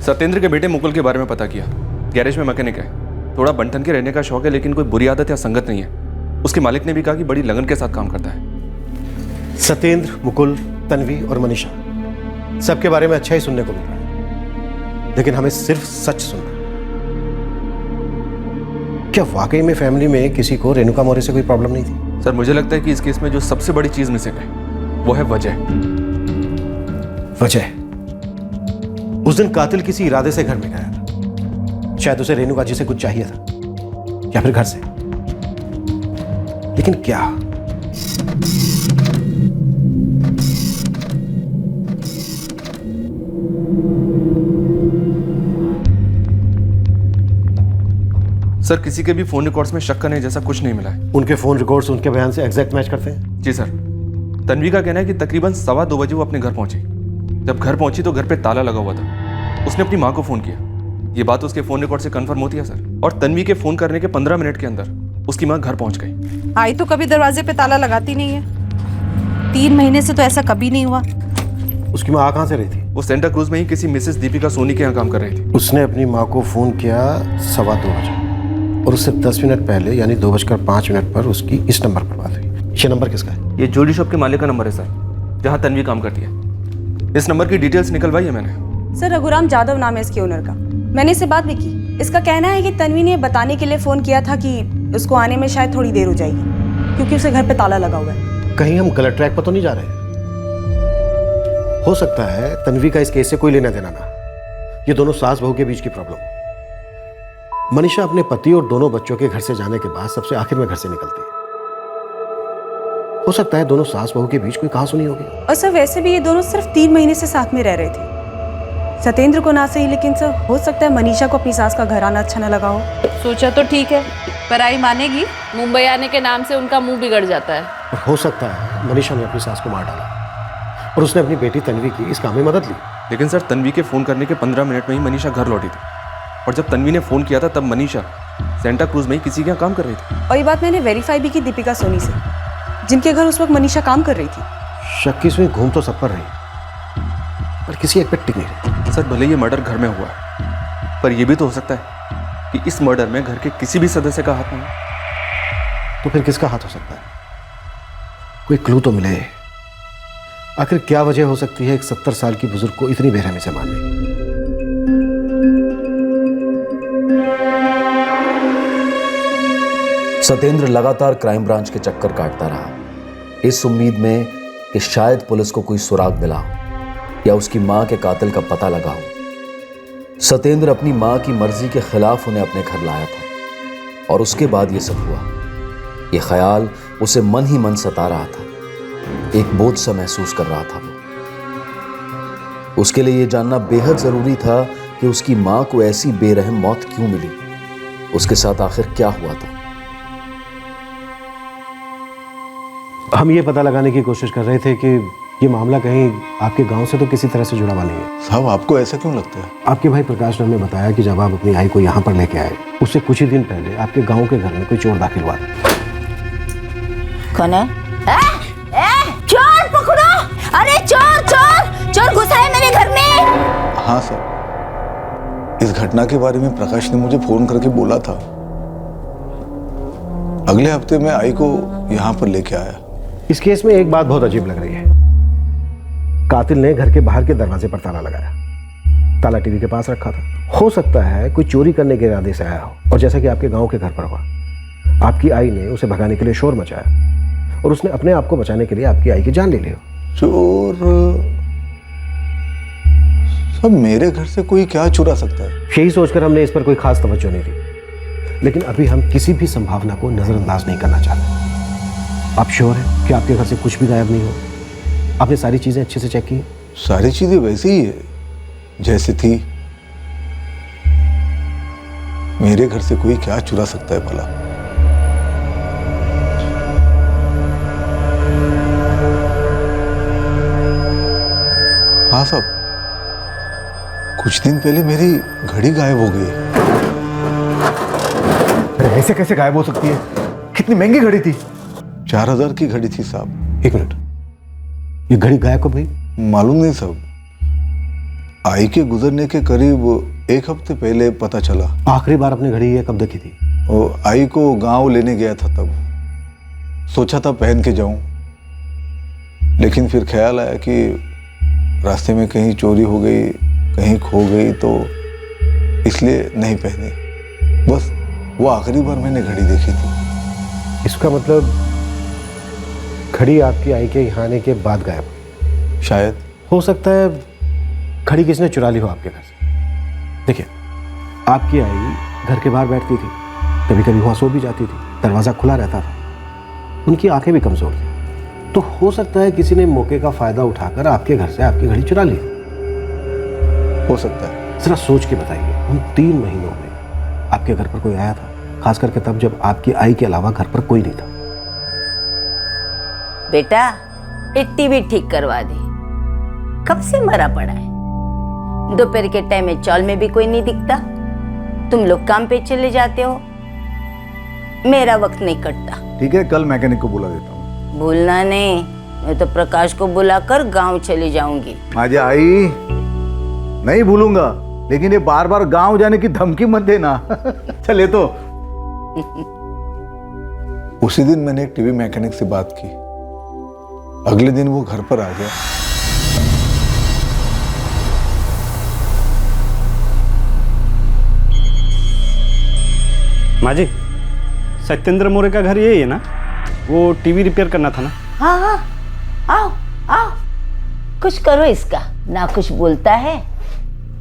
सत्येंद्र के बेटे मुकुल के बारे में पता किया। गैरेज में मैकेनिक है, थोड़ा बनठन के रहने का शौक है, लेकिन कोई बुरी आदत या संगत नहीं है। उसके मालिक ने भी कहा कि बड़ी लगन के साथ काम करता है। सत्येंद्र, मुकुल, तन्वी और मनीषा सबके बारे में अच्छा ही सुनने को मिल रहा है, लेकिन हमें सिर्फ सच सुनना। क्या वाकई में फैमिली में किसी को रेणुका मौर्य से कोई प्रॉब्लम नहीं थी? सर मुझे लगता है कि इस केस में जो सबसे बड़ी चीज मिसिंग है वो है वजह। वजह? उस दिन कातिल किसी इरादे से घर में गया था। शायद उसे रेणुका जी से कुछ चाहिए था या फिर घर से, लेकिन क्या? सर किसी के भी फोन रिकॉर्ड्स में शक करने जैसा कुछ नहीं मिला है। उनके फोन रिकॉर्ड्स उनके बयान से एग्जैक्ट मैच करते हैं? जी सर। तन्वी का कहना है कि तकरीबन 2:15 बजे वो अपने घर पहुंची। जब घर पहुंची तो घर पे ताला लगा हुआ था। उसने अपनी माँ को फोन किया। ये बात उसके फोन रिकॉर्ड से कंफर्म होती है सर। और तन्वी के फोन करने के 15 मिनट के अंदर उसकी माँ घर पहुंच गई। आई तो कभी दरवाजे पे ताला लगाती नहीं है। 3 महीने से तो ऐसा कभी नहीं हुआ। उसकी माँ कहाँ से रही थी? वो सेंटा क्रूज में ही किसी मिसेस दीपिका सोनी के यहाँ काम कर रही थी। उसने अपनी माँ को फोन किया 2:15 बजे और उससे 10 मिनट पहले यानी 2:05 पर उसकी इस नंबर पर बात हुई। ये नंबर किसका है? ये ज्वेलरी शॉप के मालिक का नंबर है सर, जहाँ तन्वी काम करती है। इस नंबर की डिटेल्स निकलवाई है मैंने। सर रघुराम जाधव नाम है इसके ओनर का। मैंने इससे बात भी की। इसका कहना है कि तन्वी ने बताने के लिए फोन किया था कि उसको आने में शायद थोड़ी देर हो जाएगी क्योंकि उसे घर पे ताला लगा हुआ है। कहीं हम गलत ट्रैक पर तो नहीं जा रहे? हो सकता है तन्वी का इस केस से कोई लेना देना ना, ये दोनों सास बहू के बीच की प्रॉब्लम हो। मनीषा अपने पति और दोनों बच्चों के घर से जाने के बाद सबसे आखिर में घर से निकलती है। हो सकता है दोनों सास बहू के बीच कोई कहासुनी होगी। और सर वैसे भी ये दोनों सिर्फ 3 महीने से साथ में रह रहे थे। सत्येंद्र को ना सही, लेकिन सर हो सकता है मनीषा को अपनी सास का घर आना अच्छा न लगा हो। सोचा तो ठीक है, पर आई मानेगी? मुंबई आने के नाम से उनका मुंह बिगड़ जाता है। और हो सकता है मनीषा ने अपनी सास को मार डाला और उसने अपनी बेटी तन्वी की इस काम में मदद ली। लेकिन सर तन्वी के फोन करने के 15 मिनट में ही मनीषा घर लौटी थी और जब तन्वी ने फोन किया था तब मनीषा सेंटा क्रूज में ही किसी के यहाँ काम कर रही थी। और ये बात मैंने वेरीफाई भी की दीपिका सोनी से, जिनके घर उस वक्त मनीषा काम कर रही थी। शक की सुई घूम तो सब पर रही पर किसी एक पे टिक नहीं रही। सर भले ये मर्डर घर में हुआ है, पर यह भी तो हो सकता है कि इस मर्डर में घर के किसी भी सदस्य का हाथ नहीं है। तो फिर किसका हाथ हो सकता है? कोई क्लू तो मिले। आखिर क्या वजह हो सकती है एक 70 साल की बुजुर्ग को इतनी बेरहमी से मारने की? सत्येंद्र लगातार क्राइम ब्रांच के चक्कर काटता रहा, इस उम्मीद में कि शायद पुलिस को कोई सुराग मिला हो या उसकी मां के कातिल का पता लगा हो। सत्येंद्र अपनी मां की मर्जी के खिलाफ उन्हें अपने घर लाया था और उसके बाद यह सब हुआ। यह ख्याल उसे मन ही मन सता रहा था। एक बोझ सा महसूस कर रहा था वो। उसके लिए यह जानना बेहद जरूरी था कि उसकी मां को ऐसी बेरहम मौत क्यों मिली, उसके साथ आखिर क्या हुआ था। हम ये पता लगाने की कोशिश कर रहे थे कि ये मामला कहीं आपके गांव से तो किसी तरह से जुड़ा हुआ नहीं है। साहब आपको ऐसा क्यों लगता है? आपके भाई प्रकाश ने हमें बताया कि जब आप अपनी आई को यहाँ पर लेके आए, उससे कुछ ही दिन पहले आपके गांव के घर में कोई चोर दाखिल हुआ था। कौन है? चोर पकड़ो! अरे चोर चोर चोर घुसा है मेरे घर में। हाँ सर, इस घटना के बारे में प्रकाश ने मुझे फोन करके बोला था। अगले हफ्ते में आई को यहाँ पर लेके आया। इस केस में एक बात बहुत अजीब लग रही है। कातिल ने घर के बाहर के दरवाजे पर ताला लगाया। ताला टीवी के पास रखा था। हो सकता है कोई चोरी करने के इरादे से आया हो और जैसा कि आपके गांव के घर पर हुआ, आपकी आई ने उसे भगाने के लिए शोर मचाया और उसने अपने आप को बचाने के लिए आपकी आई की जान ले ली हो। चोर सब मेरे घर से कोई क्या चुरा सकता है? यही सोचकर हमने इस पर कोई खास तवज्जो नहीं दी, लेकिन अभी हम किसी भी संभावना को नजरअंदाज नहीं करना चाहते। आप श्योर हैं कि आपके घर से कुछ भी गायब नहीं हो? आपने सारी चीजें अच्छे से चेक की? सारी चीजें वैसे ही है जैसे थी। मेरे घर से कोई क्या चुरा सकता है भला? हाँ साहब, कुछ दिन पहले मेरी घड़ी गायब हो गई। ऐसे कैसे गायब हो सकती है? कितनी महंगी घड़ी थी? 4000 की घड़ी थी साहब। 1 मिनट, ये घड़ी गायब कब हुई? मालूम नहीं साहब, आई के गुजरने के करीब 1 हफ्ते पहले पता चला। आखिरी बार अपनी घड़ी ये कब देखी थी? वो आई को गांव लेने गया था, तब सोचा था पहन के जाऊं, लेकिन फिर ख्याल आया कि रास्ते में कहीं चोरी हो गई, कहीं खो गई, तो इसलिए नहीं पहनी। बस वो आखिरी बार मैंने घड़ी देखी थी। इसका मतलब घड़ी आपकी आई के यहाँ आने के बाद गायब हुई? शायद। हो सकता है घड़ी किसने चुरा ली हो आपके घर से। देखिए, आपकी आई घर के बाहर बैठती थी, कभी कभी वहाँ सो भी जाती थी, दरवाज़ा खुला रहता था, उनकी आंखें भी कमज़ोर थी, तो हो सकता है किसी ने मौके का फ़ायदा उठाकर आपके घर से आपकी घड़ी चुरा ली। हो सकता है। ज़रा सोच के बताइए, उन 3 महीनों में आपके घर पर कोई आया था? खास करके तब जब आपकी आई के अलावा घर पर कोई नहीं था। बेटा, एक टीवी ठीक करवा दे, कब से मरा पड़ा है। दोपहर के टाइम में चौल में भी कोई नहीं दिखता, तुम लोग काम पे चले जाते हो, मेरा वक्त नहीं कटता। ठीक है, कल मैकेनिक को बुला देता हूँ। भूलना नहीं, मैं तो प्रकाश को बुलाकर गांव चली जाऊंगी। आज आई नहीं भूलूंगा, लेकिन ये बार बार गांव जाने की धमकी मत देना। चले तो। उसी दिन मैंने एक टीवी मैकेनिक से बात की, अगले दिन वो घर पर आ गया। माँ जी, सत्येंद्र मोरे का घर यही है ना? वो टीवी रिपेयर करना था ना? हाँ हाँ, आओ आओ, कुछ करो इसका, ना कुछ बोलता है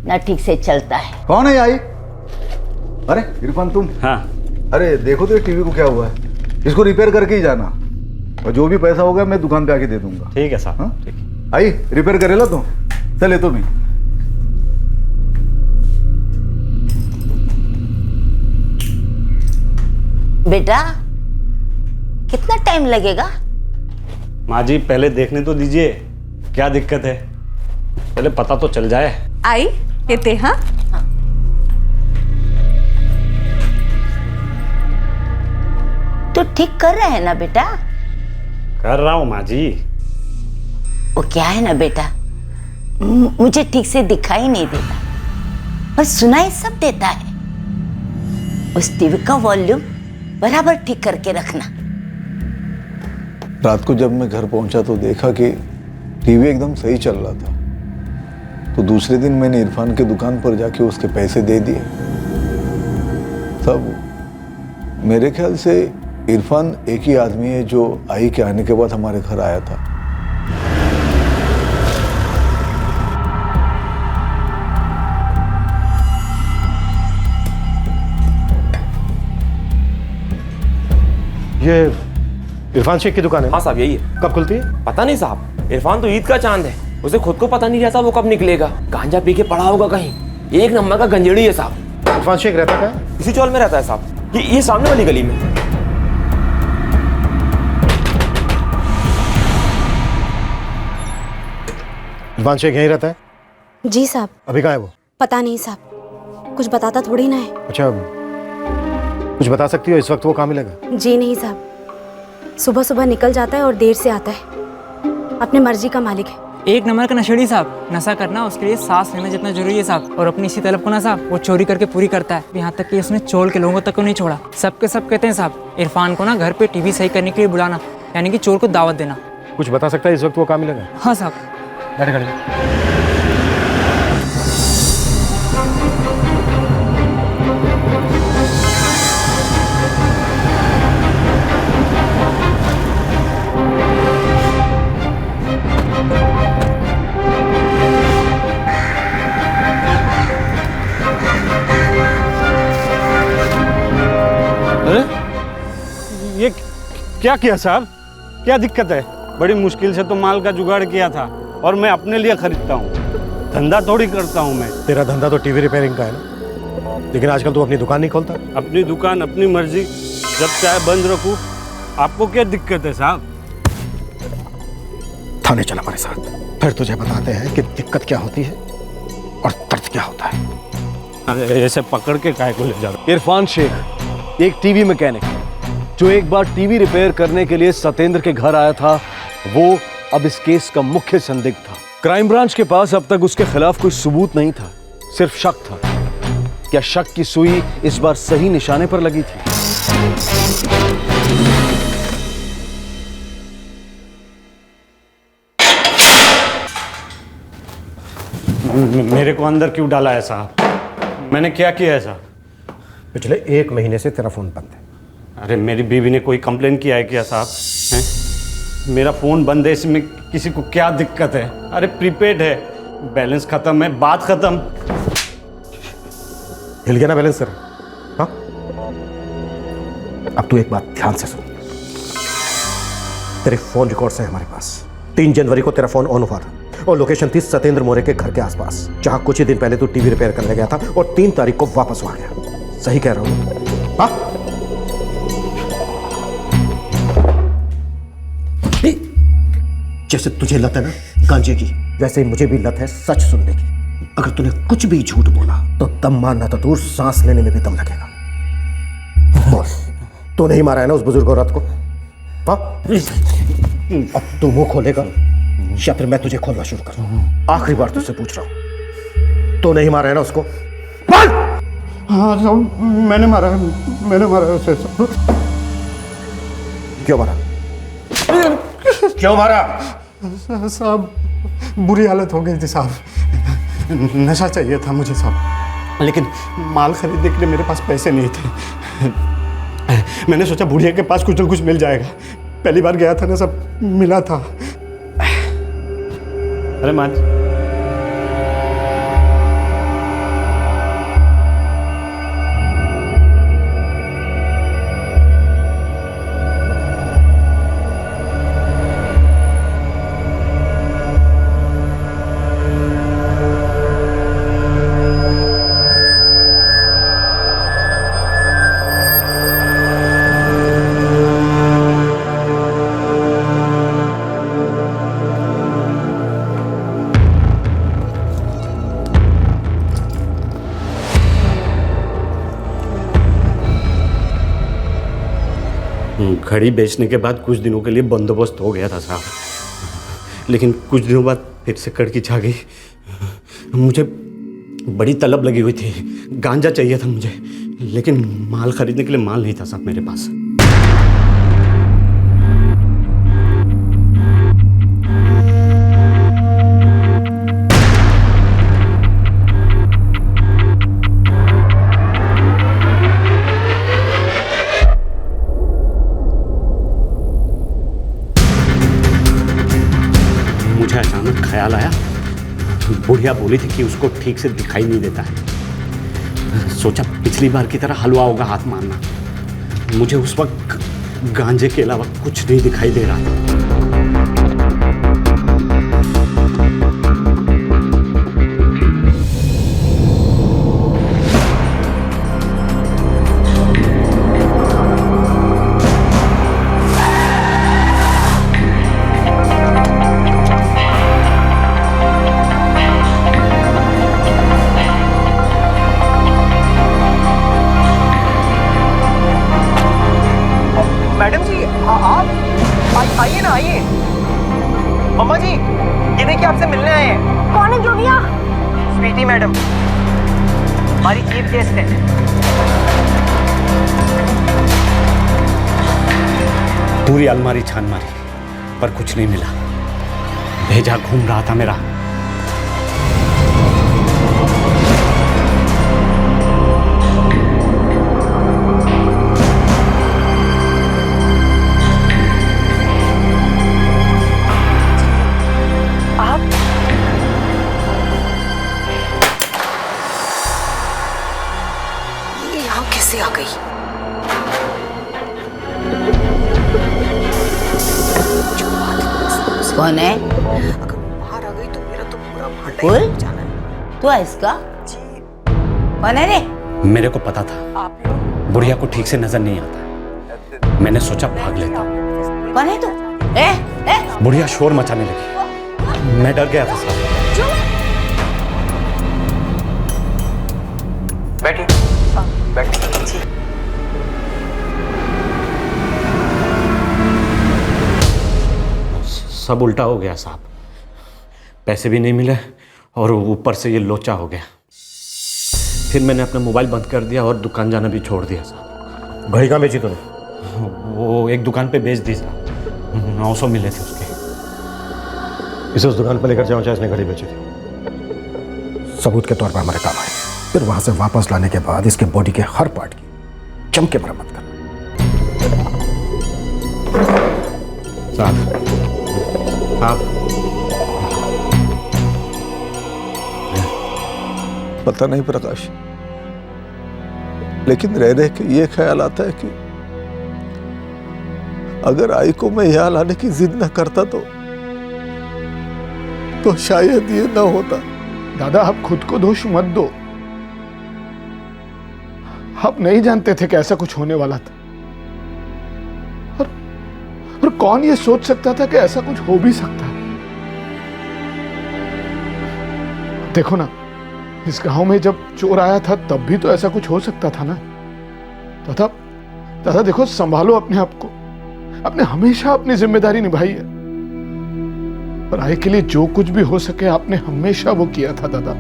ना ठीक से चलता है। कौन है आई? अरे इरफान तुम? हाँ। अरे देखो तो टीवी को क्या हुआ है, इसको रिपेयर करके ही जाना, और जो भी पैसा होगा मैं दुकान पे आके दे दूंगा। ठीक है साहब। हाँ? आई रिपेयर करेला तो चले तो भी। बेटा, कितना टाइम लगेगा? माँ जी, पहले देखने तो दीजिए, क्या दिक्कत है, पहले पता तो चल जाए। आई इते हाँ, तो ठीक कर रहे हैं ना बेटा? कर रहा हूँ माँ जी। वो क्या है ना बेटा, मुझे ठीक से दिखाई नहीं देता, बस सुनाई सब देता है। उस टीवी का वॉल्यूम बराबर ठीक करके रखना। रात को जब मैं घर पहुंचा तो देखा कि टीवी एकदम सही चल रहा था, तो दूसरे दिन मैंने इरफान के दुकान पर जाके उसके पैसे दे दिए। सब मेरे ख्याल से इरफान एक ही आदमी है जो आई के आने के बाद हमारे घर आया था। ये इरफान शेख की दुकान है? हाँ साहब, यही है। कब खुलती है? पता नहीं साहब, इरफान तो ईद का चांद है, उसे खुद को पता नहीं रहता वो कब निकलेगा। गांजा पी के पड़ा होगा कहीं, 1 नंबर का गंजेड़ी है साहब। इरफान शेख रहता कहाँ है? इसी चौल में रहता है साहब, ये सामने वाली गली में। इरफान शेख यहीं रहता है? जी साहब। अभी कहाँ है वो? पता नहीं साहब, कुछ बताता थोड़ी ना है। अच्छा, कुछ बता सकती हो इस वक्त वो कहाँ मिलेगा? जी नहीं साहब, सुबह सुबह निकल जाता है और देर से आता है, अपने मर्जी का मालिक है। 1 नंबर का नशेड़ी साहब। नशा करना उसके लिए सांस लेना जितना जरूरी है साहब, और अपनी इसी तलब को ना साहब वो चोरी करके पूरी करता है। यहाँ तक कि उसने चोल के लोगों तक को नहीं छोड़ा। सबके सब कहते हैं साहब, इरफान को ना घर पे टीवी सही करने के लिए बुलाना, यानी कि चोर को दावत देना। कुछ बता सकता है इस वक्त वो कहाँ मिलेगा? हाँ साहब। बैठ गाड़ी में। ये क्या किया साहब, क्या दिक्कत है? बड़ी मुश्किल से तो माल का जुगाड़ किया था, और मैं अपने लिए खरीदता हूँ, धंधा थोड़ी करता हूँ मैं। तेरा धंधा तो टीवी रिपेयरिंग का है ना, लेकिन आजकल तू अपनी दुकान नहीं खोलता। अपनी दुकान अपनी मर्जी, जब चाहे बंद रखूँ, आपको क्या दिक्कत है साहब? थाने चल हमारे साथ, फिर तुझे बताते हैं कि दिक्कत क्या होती है और दर्द क्या होता है। अरे ऐसे पकड़ के काहे को ले जा रहा? इरफान शेख एक टीवी मैकेनिक जो एक बार टीवी रिपेयर करने के लिए सत्येंद्र के घर आया था, वो अब इस केस का मुख्य संदिग्ध था। क्राइम ब्रांच के पास अब तक उसके खिलाफ कोई सबूत नहीं था, सिर्फ शक था। क्या शक की सुई इस बार सही निशाने पर लगी थी? मेरे को अंदर क्यों डाला है साहब? मैंने क्या किया है साहब? पिछले 1 महीने से तेरा फोन बंद है। अरे मेरी बीवी ने कोई कंप्लेन किया है क्या साहब? हैं? मेरा फोन बंद है, इसमें किसी को क्या दिक्कत है? अरे प्रीपेड है, बैलेंस खत्म है, बात खत्म। हिल गया ना बैलेंस सर? हाँ, अब तू एक बात ध्यान से सुन। तेरे फोन रिकॉर्ड्स हैं हमारे पास। 3 जनवरी को तेरा फोन ऑन हुआ था और लोकेशन थी सत्येंद्र मोरे के घर के आसपास, जहां कुछ ही दिन पहले तू टीवी रिपेयर करने गया था और 3 तारीख को वापस आ गया। सही कह रहा हूं? हाँ? जैसे तुझे लत है ना गांजे की, वैसे ही मुझे भी लत है सच सुनने की। अगर तूने कुछ भी झूठ बोला तो दम मारना तो दूर, सांस लेने में भी दम लगेगा। बोल, तू नहीं मारा है ना उस बुजुर्ग औरत को? हाँ? अब तू मुंह खोलेगा या फिर मैं तुझे खोलना शुरू करूं? आखिरी बार तुझसे पूछ रहा हूं, तू नहीं मारा है ना उसको? बोल! हाँ साहब, मैंने मारा है उसे। क्यों मारा? क्यों मारा? साहब बुरी हालत हो गई थी साहब, नशा चाहिए था मुझे साहब, लेकिन माल खरीदने के लिए मेरे पास पैसे नहीं थे। मैंने सोचा बुढ़िया के पास कुछ न कुछ मिल जाएगा। पहली बार गया था ना, सब मिला था। अरे मान घड़ी बेचने के बाद कुछ दिनों के लिए बंदोबस्त हो गया था साहब, लेकिन कुछ दिनों बाद फिर से कड़की छा गई। मुझे बड़ी तलब लगी हुई थी, गांजा चाहिए था मुझे, लेकिन माल खरीदने के लिए माल नहीं था साहब मेरे पास। मुझे अचानक ख्याल आया, बुढ़िया बोली थी कि उसको ठीक से दिखाई नहीं देता है। सोचा पिछली बार की तरह हलवा होगा हाथ मारना। मुझे उस वक्त गांजे के अलावा कुछ नहीं दिखाई दे रहा था। मैडम जी आप आइए ना, आइए। मम्मा जी, ये देखिए आपसे मिलने आए हैं। कौन है जोगिया? स्वीटी मैडम, हमारी चीफ गेस्ट है। पूरी अलमारी छान मारी पर कुछ नहीं मिला। भेजा घूम रहा था मेरा। कैसे आ गई? कौन है? अगर बाहर आ गई तो मेरा तो पूरा भांडा बोल, ही जाना है। तू है इसका? कौन है रे? मेरे को पता था बुढ़िया को ठीक से नजर नहीं आता। मैंने सोचा भाग लेता। कौन है तू? बुढ़िया शोर मचाने लगी, मैं डर गया था साहब। बैठिए बैठिए। सब उल्टा हो गया साहब। पैसे भी नहीं मिले और ऊपर से ये लोचा हो गया। फिर मैंने अपना मोबाइल बंद कर दिया और दुकान जाना भी छोड़ दिया साहब। घड़ी कहाँ बेची तूने? वो एक दुकान पे बेच दी साहब, 900 मिले थे उसके। इसे उस दुकान पर लेकर जाओ जहाँ इसने घड़ी बेची थी, सबूत के तौर पर हमारे काम आए। फिर वहां से वापस लाने के बाद इसके बॉडी के हर पार्ट की जम के मरम्मत कर। साहब पता नहीं प्रकाश, लेकिन रह रह के ये ख्याल आता है कि अगर आई को मैं यहाँ लाने की जिद न करता तो शायद ये न होता। दादा आप खुद को दोष मत दो। आप नहीं जानते थे कि ऐसा कुछ होने वाला था। और कौन ये सोच सकता था कि ऐसा कुछ हो भी सकता है। देखो ना, इस गांव में जब चोर आया था तब भी तो ऐसा कुछ हो सकता था ना। दादा देखो, संभालो अपने आप को। आपने हमेशा अपनी जिम्मेदारी निभाई है और आए के लिए जो कुछ भी हो सके आपने हमेशा वो किया था दादा।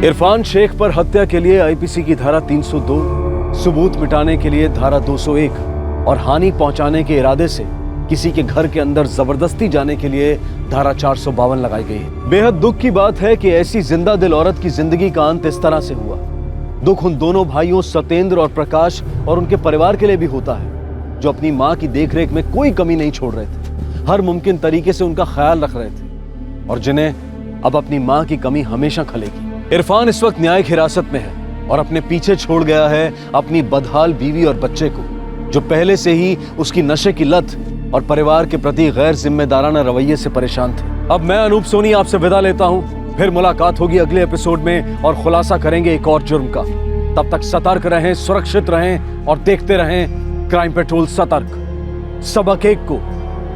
इरफान शेख पर हत्या के लिए आईपीसी की धारा 302, सबूत मिटाने के लिए धारा 201 और हानि पहुंचाने के इरादे से किसी के घर के अंदर जबरदस्ती जाने के लिए धारा 452 लगाई गई है। बेहद दुख की बात है कि ऐसी जिंदा दिल औरत की जिंदगी का अंत इस तरह से हुआ। दुख उन दोनों भाइयों सत्येंद्र और प्रकाश और उनके परिवार के लिए भी होता है, जो अपनी मां की देखरेख में कोई कमी नहीं छोड़ रहे थे, हर मुमकिन तरीके से उनका ख्याल रख रहे थे और जिन्हें अब अपनी मां की कमी हमेशा खलेगी। इरफान इस वक्त न्यायिक हिरासत में है और अपने पीछे छोड़ गया है अपनी बदहाल बीवी और बच्चे को, जो पहले से ही उसकी नशे की लत और परिवार के प्रति गैर जिम्मेदाराना रवैये से परेशान थे। अब मैं अनूप सोनी आपसे विदा लेता हूं। फिर मुलाकात होगी अगले एपिसोड में और खुलासा करेंगे एक और जुर्म का। तब तक सतर्क रहें, सुरक्षित रहें और देखते रहें क्राइम पेट्रोल सतर्क। सबक एक को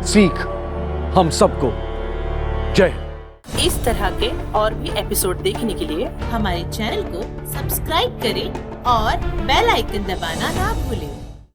सीख हम सबको। जय। इस तरह के और भी एपिसोड देखने के लिए हमारे चैनल को सब्सक्राइब करें और बेल आइकन दबाना ना भूलें।